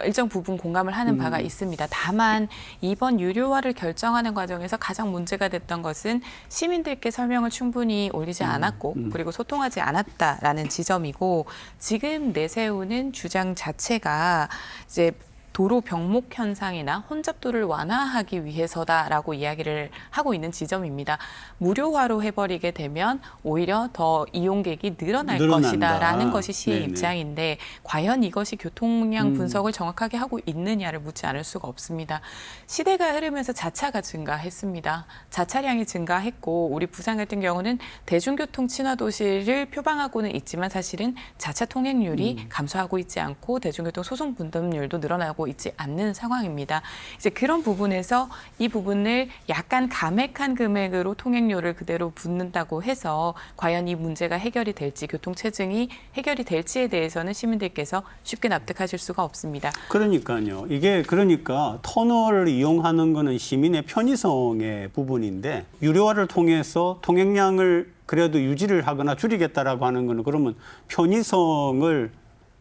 일정 부분 공감을 하는 바가 있습니다. 다만 이번 유료화를 결정하는 과정에서 가장 문제가 됐던 것은 시민들께 설명을 충분히 올리지 않았고 그리고 소통하지 않았다라는 지점이고 지금 내세우는 주장 자체가 이제 도로 병목 현상이나 혼잡도를 완화하기 위해서다라고 이야기를 하고 있는 지점입니다. 무료화로 해버리게 되면 오히려 더 이용객이 늘어날 늘어난다. 것이다라는 것이 시의 네네. 입장인데 과연 이것이 교통량 분석을 정확하게 하고 있느냐를 묻지 않을 수가 없습니다. 시대가 흐르면서 자차가 증가했습니다. 자차량이 증가했고 우리 부산 같은 경우는 대중교통 친화 도시를 표방하고는 있지만 사실은 자차 통행률이 감소하고 있지 않고 대중교통 소송 분담률도 늘어나고 있지 않는 상황입니다. 이제 그런 부분에서 이 부분을 약간 감액한 금액으로 통행료를 그대로 붓는다고 해서 과연 이 문제가 해결이 될지 교통 체증이 해결이 될지에 대해서는 시민들께서 쉽게 납득하실 수가 없습니다. 그러니까요. 이게 그러니까 터널을 이용하는 거는 시민의 편의성의 부분인데 유료화를 통해서 통행량을 그래도 유지를 하거나 줄이겠다라고 하는 거는 그러면 편의성을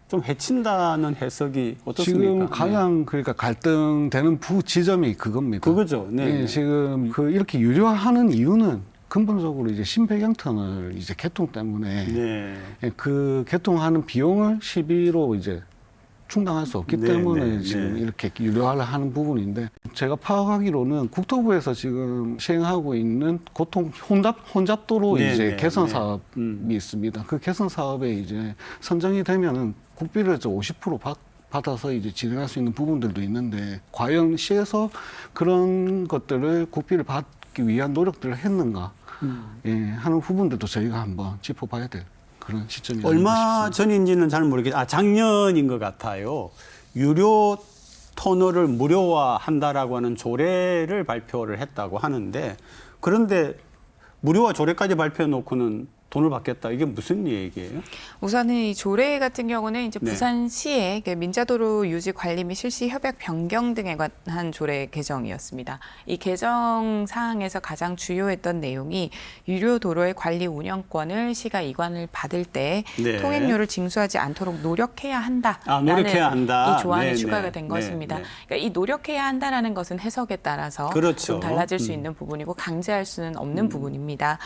좀 해친다는 해석이 어떻습니까? 지금 가장 그러니까 갈등되는 지점이 그겁니다. 그거죠. 네. 예, 지금 이렇게 유료화하는 이유는 근본적으로 이제 신백양터널 이제 개통 때문에 네. 예, 그 개통하는 비용을 시비로 이제 충당할 수 없기 네, 때문에 네, 지금 네. 이렇게 유료화를 하는 부분인데 제가 파악하기로는 국토부에서 지금 시행하고 있는 혼잡도로 네, 이제 네, 개선 네. 사업이 있습니다. 그 개선 사업에 이제 선정이 되면은 국비를 50% 받아서 이제 진행할 수 있는 부분들도 있는데 과연 시에서 그런 것들을 국비를 받기 위한 노력들을 했는가 예, 하는 부분들도 저희가 한번 짚어봐야 될 그런 시점이라고 얼마 싶습니다. 전인지는 잘 모르겠어요. 작년인 것 같아요. 유료 터널을 무료화한다라고 하는 조례를 발표를 했다고 하는데 그런데 무료화 조례까지 발표해 놓고는 돈을 받겠다. 이게 무슨 얘기예요? 우선은 이 조례 같은 경우는 이제 네. 부산시의 민자도로 유지 관리 및 실시 협약 변경 등에 관한 조례 개정이었습니다. 이 개정 사항에서 가장 주요했던 내용이 유료 도로의 관리 운영권을 시가 이관을 받을 때 네. 통행료를 징수하지 않도록 노력해야 한다. 노력해야 한다. 이 조항이 네, 추가가 네. 된 네, 것입니다. 네. 그러니까 이 노력해야 한다라는 것은 해석에 따라서 그렇죠. 좀 달라질 수 있는 부분이고 강제할 수는 없는 부분입니다.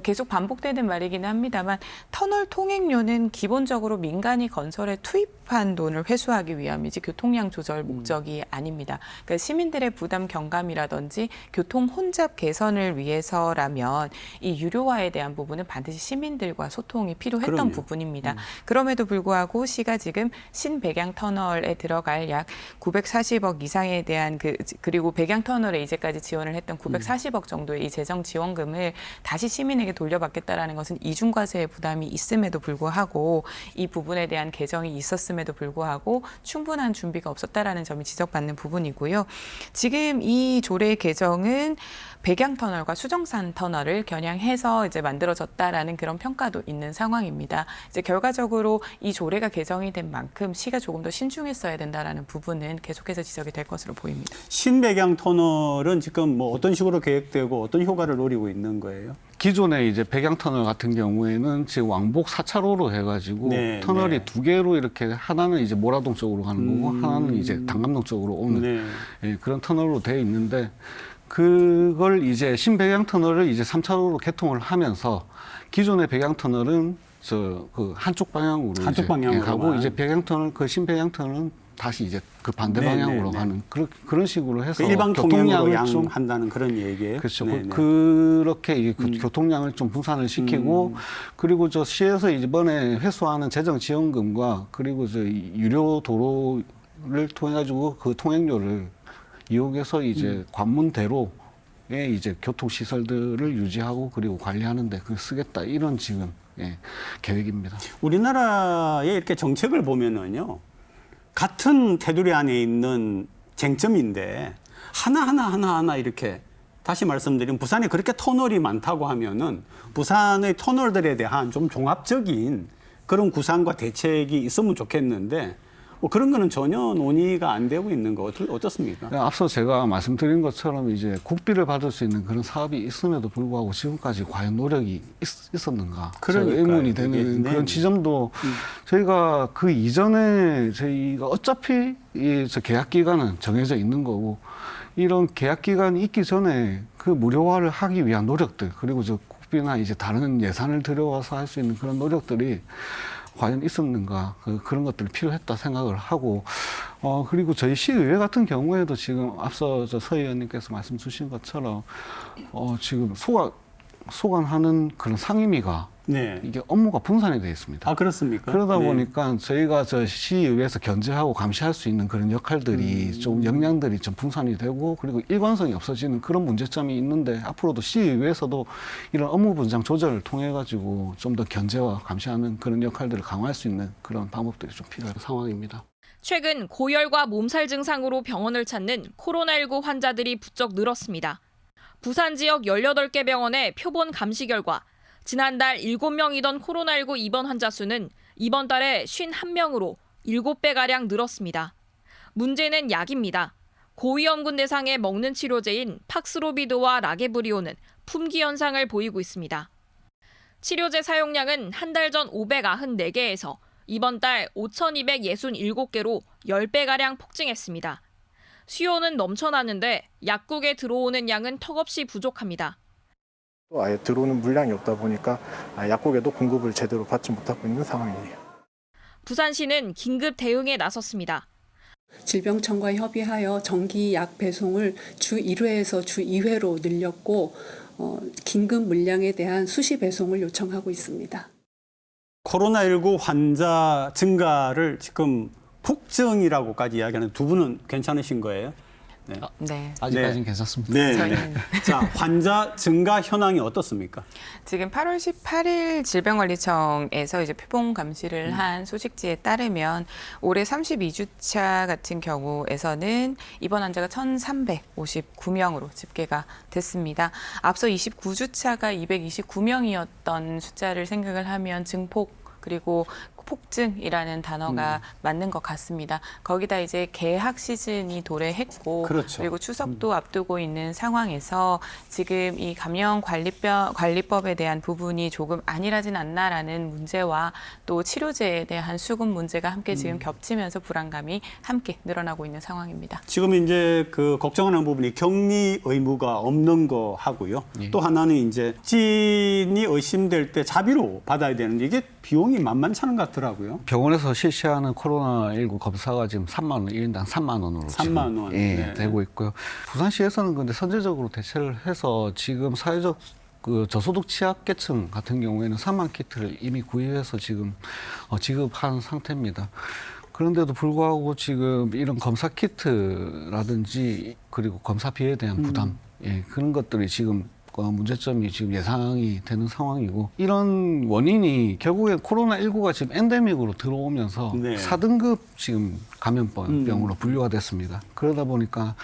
계속 반복되는 말이기는 합니다만 터널 통행료는 기본적으로 민간이 건설에 투입한 돈을 회수하기 위함이지 교통량 조절 목적이 아닙니다. 그러니까 시민들의 부담 경감이라든지 교통 혼잡 개선을 위해서라면 이 유료화에 대한 부분은 반드시 시민들과 소통이 필요했던 그럼요. 부분입니다. 그럼에도 불구하고 시가 지금 신백양 터널에 들어갈 약 940억 이상에 대한 그리고 백양 터널에 이제까지 지원을 했던 940억 정도의 이 재정 지원금을 다시 시민에게 돌려받겠다라는 것은 이중과세의 부담이 있음에도 불구하고 이 부분에 대한 개정이 있었음에도 불구하고 충분한 준비가 없었다라는 점이 지적받는 부분이고요. 지금 이 조례 개정은 백양 터널과 수정산 터널을 겨냥해서 이제 만들어졌다라는 그런 평가도 있는 상황입니다. 이제 결과적으로 이 조례가 개정이 된 만큼 시가 조금 더 신중했어야 된다라는 부분은 계속해서 지적이 될 것으로 보입니다. 신백양 터널은 지금 뭐 어떤 식으로 계획되고 어떤 효과를 노리고 있는 거예요? 기존에 이제 백양터널 같은 경우에는 지금 왕복 4차로로 해가지고 네, 터널이 네. 두 개로 이렇게 하나는 이제 모라동 쪽으로 가는 거고 하나는 이제 당감동 쪽으로 오는 네. 예, 그런 터널로 되어 있는데 그걸 이제 신백양터널을 이제 3차로로 개통을 하면서 기존의 백양터널은 그 한쪽 방향으로 한쪽 이제 방향으로만. 가고 이제 백양터널 그 신백양터널은 다시 이제 그 반대 네, 방향으로 네, 네. 가는 그런 식으로 해서 그 일방 통행으로 교통량을 좀 양한다는 그런 얘기예요. 그렇죠. 네, 네. 그렇게 이제 교통량을 좀 분산을 시키고 그리고 저 시에서 이번에 회수하는 재정 지원금과 그리고 저 유료 도로를 통해 가지고 그 통행료를 이용해서 이제 관문대로 이제 교통시설들을 유지하고 그리고 관리하는데 그걸 쓰겠다 이런 지금 계획입니다. 우리나라의 이렇게 정책을 보면은요, 같은 테두리 안에 있는 쟁점인데 하나 이렇게 다시 말씀드리면 부산에 그렇게 터널이 많다고 하면은 부산의 터널들에 대한 좀 종합적인 그런 구상과 대책이 있으면 좋겠는데 뭐 그런 거는 전혀 논의가 안 되고 있는 거 어떻습니까? 앞서 제가 말씀드린 것처럼 이제 국비를 받을 수 있는 그런 사업이 있음에도 불구하고 지금까지 과연 노력이 있었는가? 그러니까요. 의문이 되는 그런 지점도 저희가 그 이전에 저희가 어차피 저 계약 기간은 정해져 있는 거고 이런 계약 기간이 있기 전에 그 무료화를 하기 위한 노력들 그리고 저 국비나 이제 다른 예산을 들여와서 할 수 있는 그런 노력들이 과연 있었는가 그런 것들이 필요했다 생각을 하고 그리고 저희 시의회 같은 경우에도 지금 앞서 서 의원님께서 말씀 주신 것처럼 지금 소관하는 그런 상임위가 네. 이게 업무가 분산이 되어 있습니다. 아, 그렇습니까? 그러다 네. 보니까 저희가 저 시의회에서 견제하고 감시할 수 있는 그런 역할들이 좀 역량들이 좀 분산이 되고 그리고 일관성이 없어지는 그런 문제점이 있는데 앞으로도 시의회에서도 이런 업무 분장 조절을 통해 가지고 좀 더 견제와 감시하는 그런 역할들을 강화할 수 있는 그런 방법들이 좀 필요한 상황입니다. 최근 고열과 몸살 증상으로 병원을 찾는 코로나19 환자들이 부쩍 늘었습니다. 부산 지역 18개 병원의 표본 감시 결과 지난달 7명이던 코로나19 입원 환자 수는 이번 달에 51명으로 7배가량 늘었습니다. 문제는 약입니다. 고위험군 대상의 먹는 치료제인 팍스로비드와 라게브리오는 품귀 현상을 보이고 있습니다. 치료제 사용량은 한 달 전 594개에서 이번 달 5,267개로 10배가량 폭증했습니다. 수요는 넘쳐나는데 약국에 들어오는 양은 턱없이 부족합니다. 또 아예 들어오는 물량이 없다 보니까 약국에도 공급을 제대로 받지 못하고 있는 상황이에요. 부산시는 긴급 대응에 나섰습니다. 질병청과 협의하여 정기 약 배송을 주 1회에서 주 2회로 늘렸고 긴급 물량에 대한 수시 배송을 요청하고 있습니다. 코로나19 환자 증가를 지금 폭증이라고까지 이야기하는 두 분은 괜찮으신 거예요? 네. 네. 아직까지는 괜찮습니다. 네. 저희는 자, 환자 증가 현황이 어떻습니까? 지금 8월 18일 질병관리청에서 이제 표본 감시를 한 소식지에 따르면 올해 32주차 같은 경우에서는 입원 환자가 1,359명으로 집계가 됐습니다. 앞서 29주차가 229명이었던 숫자를 생각을 하면 증폭 그리고 폭증이라는 단어가 맞는 것 같습니다. 거기다 이제 개학 시즌이 도래했고 그렇죠. 그리고 추석도 앞두고 있는 상황에서 지금 이 감염관리법에 대한 부분이 조금 안일하진 않나라는 문제와 또 치료제에 대한 수급 문제가 함께 지금 겹치면서 불안감이 함께 늘어나고 있는 상황입니다. 지금 이제 그 걱정하는 부분이 격리 의무가 없는 거 하고요. 예. 또 하나는 이제 진이 의심될 때 자비로 받아야 되는데 이게 비용이 만만찮은 것 같더라고요. 병원에서 실시하는 코로나19 검사가 지금 3만 원, 1인당 3만 원으로 3만 원. 네. 되고 있고요. 부산시에서는 근데 선제적으로 대처를 해서 지금 사회적 그 저소득 취약계층 같은 경우에는 3만 키트를 이미 구입해서 지금 지급한 상태입니다. 그런데도 불구하고 지금 이런 검사 키트라든지 그리고 검사비에 대한 부담 그런 것들이 지금 문제점이 지금 예상이 되는 상황이고 이런 원인이 결국에 코로나19가 지금 엔데믹으로 들어오면서 네. 4등급 지금 감염병으로 분류가 됐습니다. 그러다 보니까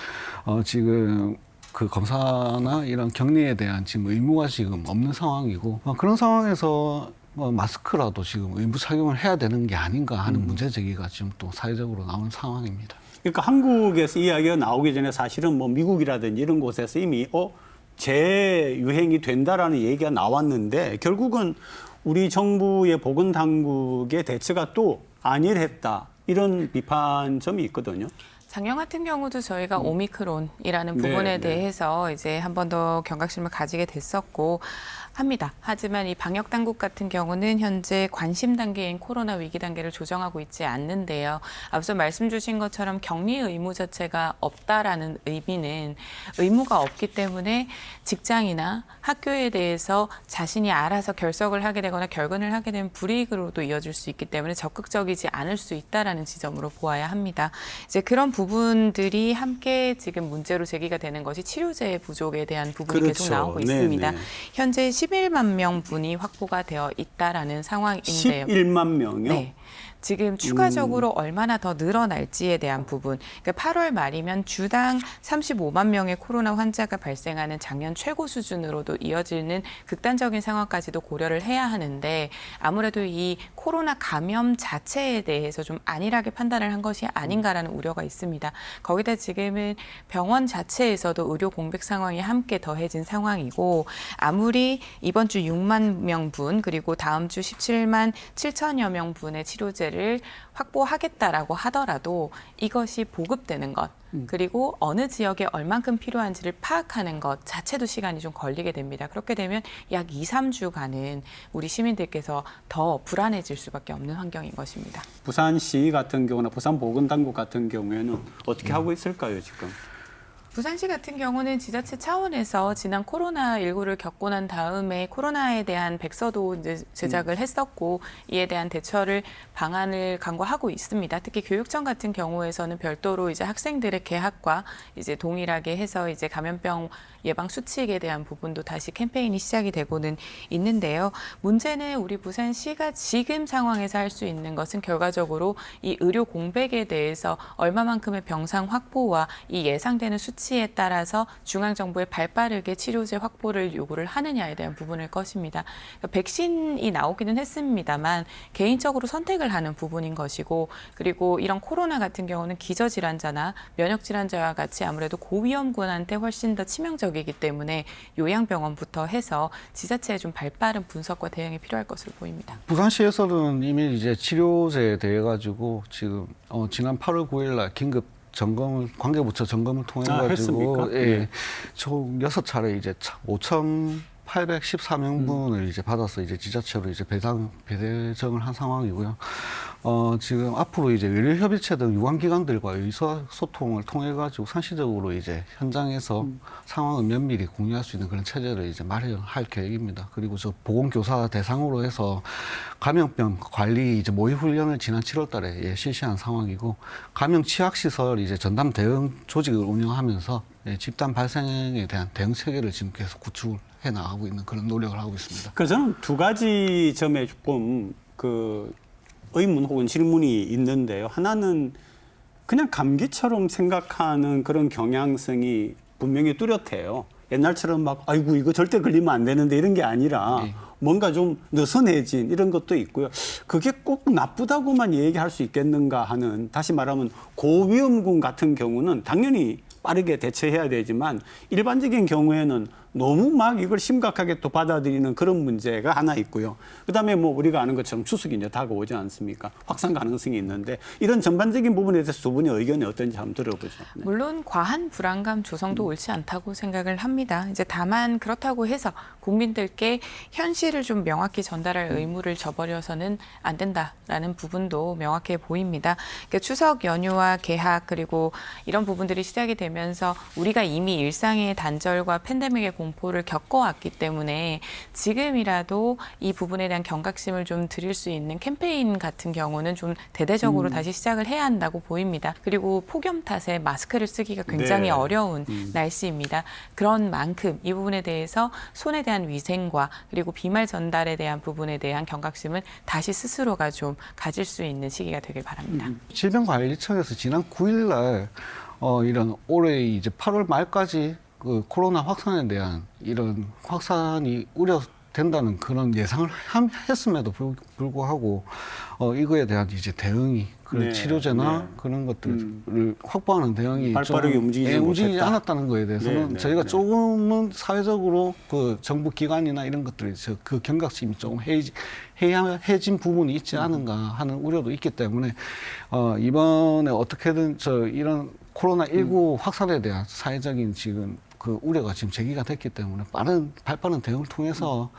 지금 그 검사나 이런 격리에 대한 지금 의무가 지금 없는 상황이고 그런 상황에서 마스크라도 지금 의무 착용을 해야 되는 게 아닌가 하는 문제 제기가 지금 또 사회적으로 나온 상황입니다. 그러니까 한국에서 이야기가 나오기 전에 사실은 뭐 미국이라든지 이런 곳에서 이미 재유행이 된다라는 얘기가 나왔는데 결국은 우리 정부의 보건당국의 대처가 또 안일했다 이런 비판점이 있거든요. 작년 같은 경우도 저희가 오미크론이라는 부분에 대해서 이제 한 번 더 경각심을 가지게 됐었고 합니다. 하지만 이 방역 당국 같은 경우는 현재 관심 단계인 코로나 위기 단계를 조정하고 있지 않는데요. 앞서 말씀 주신 것처럼 격리 의무 자체가 없다라는 의미는 의무가 없기 때문에 직장이나 학교에 대해서 자신이 알아서 결석을 하게 되거나 결근을 하게 되면 불이익으로도 이어질 수 있기 때문에 적극적이지 않을 수 있다라는 지점으로 보아야 합니다. 이제 그런 부분 부분들이 함께 지금 문제로 제기가 되는 것이 치료제 부족에 대한 부분이 그렇죠. 계속 나오고 네, 있습니다. 네. 현재 11만 명분이 확보가 되어 있다라는 상황인데요. 11만 명이요? 네. 지금 추가적으로 얼마나 더 늘어날지에 대한 부분. 그러니까 8월 말이면 주당 35만 명의 코로나 환자가 발생하는 작년 최고 수준으로도 이어지는 극단적인 상황까지도 고려를 해야 하는데 아무래도 이 코로나 감염 자체에 대해서 좀 안일하게 판단을 한 것이 아닌가라는 우려가 있습니다. 거기다 지금은 병원 자체에서도 의료 공백 상황이 함께 더해진 상황이고 아무리 이번 주 6만 명분 그리고 다음 주 17만 7천여 명분의 치료제를 확보하겠다라고 하더라도 이것이 보급되는 것 그리고 어느 지역에 얼만큼 필요한지를 파악하는 것 자체도 시간이 좀 걸리게 됩니다. 그렇게 되면 약 2, 3주간은 우리 시민들께서 더 불안해질 수밖에 없는 환경인 것입니다. 부산시 같은 경우나 부산보건당국 같은 경우에는 어떻게 하고 있을까요, 지금? 부산시 같은 경우는 지자체 차원에서 지난 코로나19를 겪고 난 다음에 코로나에 대한 백서도 이제 제작을 했었고 이에 대한 대처를 방안을 강구하고 있습니다. 특히 교육청 같은 경우에서는 별도로 이제 학생들의 개학과 이제 동일하게 해서 이제 감염병 예방 수칙에 대한 부분도 다시 캠페인이 시작이 되고는 있는데요. 문제는 우리 부산시가 지금 상황에서 할 수 있는 것은 결과적으로 이 의료 공백에 대해서 얼마만큼의 병상 확보와 이 예상되는 수치에 따라서 중앙정부에 발빠르게 치료제 확보를 요구를 하느냐에 대한 부분일 것입니다. 그러니까 백신이 나오기는 했습니다만 개인적으로 선택을 하는 부분인 것이고 그리고 이런 코로나 같은 경우는 기저질환자나 면역질환자와 같이 아무래도 고위험군한테 훨씬 더 치명적이기 때문에 요양병원부터 해서 지자체의 좀 발빠른 분석과 대응이 필요할 것으로 보입니다. 부산시에서는 이미 이제 치료제에 대해 가지고 지금 지난 8월 9일 날 긴급 점검을 관계부처 점검을 통해 가지고 예, 총 6차례 이제 5,814명분을 이제 받아서 이제 지자체로 이제 배정을 한 상황이고요. 지금 앞으로 이제 의료협의체 등 유관기관들과 의사소통을 통해 가지고 상시적으로 이제 현장에서 상황을 면밀히 공유할 수 있는 그런 체제를 이제 마련할 계획입니다. 그리고 저 보건교사 대상으로 해서 감염병 관리 이제 모의 훈련을 지난 7월달에 실시한 상황이고 감염 취약시설 이제 전담 대응 조직을 운영하면서 집단 발생에 대한 대응 체계를 지금 계속 구축을 해 나가고 있는 그런 노력을 하고 있습니다. 그래서 저는 두 가지 점에 조금 의문 혹은 질문이 있는데요. 하나는 그냥 감기처럼 생각하는 그런 경향성이 분명히 뚜렷해요. 옛날처럼 막 아이고 이거 절대 걸리면 안 되는데 이런 게 아니라 뭔가 좀 느슨해진 이런 것도 있고요. 그게 꼭 나쁘다고만 얘기할 수 있겠는가 하는 다시 말하면 고위험군 같은 경우는 당연히 빠르게 대처해야 되지만 일반적인 경우에는 너무 막 이걸 심각하게 또 받아들이는 그런 문제가 하나 있고요. 그다음에 뭐 우리가 아는 것처럼 추석이 이제 다가오지 않습니까? 확산 가능성이 있는데 이런 전반적인 부분에 대해서 두 분의 의견이 어떤지 한번 들어보죠. 네. 물론 과한 불안감 조성도 옳지 않다고 생각을 합니다. 이제 다만 그렇다고 해서 국민들께 현실을 좀 명확히 전달할 의무를 져버려서는 안 된다라는 부분도 명확해 보입니다. 그러니까 추석 연휴와 개학 그리고 이런 부분들이 시작이 되면서 우리가 이미 일상의 단절과 팬데믹의 공포를 겪어왔기 때문에 지금이라도 이 부분에 대한 경각심을 좀 드릴 수 있는 캠페인 같은 경우는 좀 대대적으로 다시 시작을 해야 한다고 보입니다. 그리고 폭염 탓에 마스크를 쓰기가 굉장히 어려운 날씨입니다. 그런 만큼 이 부분에 대해서 손에 대한 위생과 그리고 비말 전달에 대한 부분에 대한 경각심은 다시 스스로가 좀 가질 수 있는 시기가 되길 바랍니다. 질병관리청에서 지난 9일 날 이런 올해 이제 8월 말까지 그 코로나 확산에 대한 이런 확산이 우려된다는 그런 예상을 했음에도 불구하고 이거에 대한 이제 대응이 그런 치료제나 그런 것들을 확보하는 대응이 발빠르게 움직이지 않았다는 거에 대해서는 저희가 조금은 사회적으로 그 정부 기관이나 이런 것들이 그 경각심이 조금 해진 부분이 있지 않은가 하는 우려도 있기 때문에 이번에 어떻게든 이런 코로나19 확산에 대한 사회적인 지금 그 우려가 지금 제기가 됐기 때문에 발빠른 대응을 통해서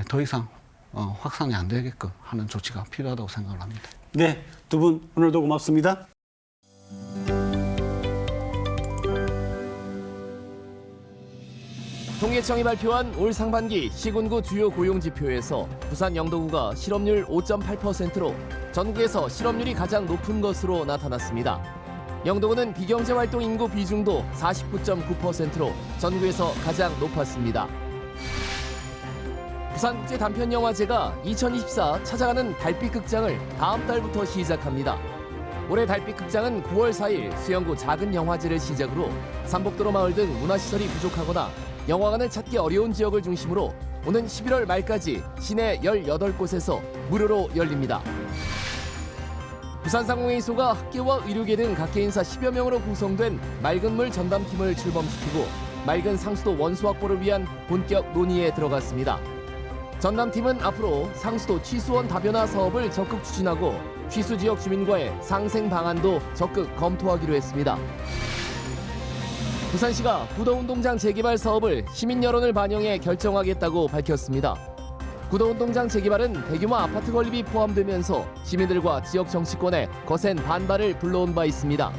더 이상 확산이 안 되게끔 하는 조치가 필요하다고 생각을 합니다. 네, 두 분 오늘도 고맙습니다. 통계청이 발표한 올 상반기 시군구 주요 고용지표에서 부산 영도구가 실업률 5.8%로 전국에서 실업률이 가장 높은 것으로 나타났습니다. 영도구는 비경제활동 인구 비중도 49.9%로 전국에서 가장 높았습니다. 부산국제단편영화제가 2024 찾아가는 달빛극장을 다음 달부터 시작합니다. 올해 달빛극장은 9월 4일 수영구 작은 영화제를 시작으로 삼복도로 마을 등 문화시설이 부족하거나 영화관을 찾기 어려운 지역을 중심으로 오는 11월 말까지 시내 18곳에서 무료로 열립니다. 부산상공회의소가 학계와 의료계 등 각계인사 10여 명으로 구성된 맑은물 전담팀을 출범시키고 맑은 상수도 원수 확보를 위한 본격 논의에 들어갔습니다. 전담팀은 앞으로 상수도 취수원 다변화 사업을 적극 추진하고 취수 지역 주민과의 상생 방안도 적극 검토하기로 했습니다. 부산시가 구도운동장 재개발 사업을 시민 여론을 반영해 결정하겠다고 밝혔습니다. 구도운동장 재개발은 대규모 아파트 건립이 포함되면서 시민들과 지역 정치권에 거센 반발을 불러온 바 있습니다.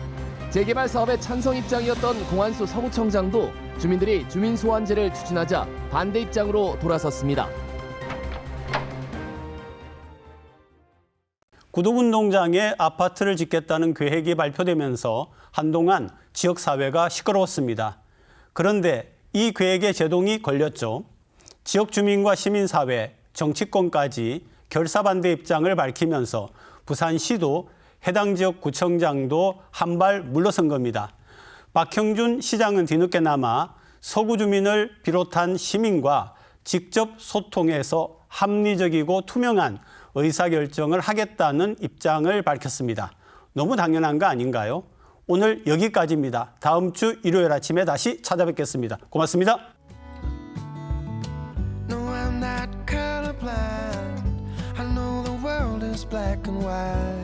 재개발 사업에 찬성 입장이었던 공안수 서구청장도 주민들이 주민 소환제를 추진하자 반대 입장으로 돌아섰습니다. 구도운동장에 아파트를 짓겠다는 계획이 발표되면서 한동안 지역사회가 시끄러웠습니다. 그런데 이 계획에 제동이 걸렸죠. 지역 주민과 시민사회, 정치권까지 결사반대 입장을 밝히면서 부산시도 해당 지역 구청장도 한 발 물러선 겁니다. 박형준 시장은 뒤늦게나마 서구 주민을 비롯한 시민과 직접 소통해서 합리적이고 투명한 의사결정을 하겠다는 입장을 밝혔습니다. 너무 당연한 거 아닌가요? 오늘 여기까지입니다. 다음 주 일요일 아침에 다시 찾아뵙겠습니다. 고맙습니다. No, I'm not colorblind. I know the world is black and white.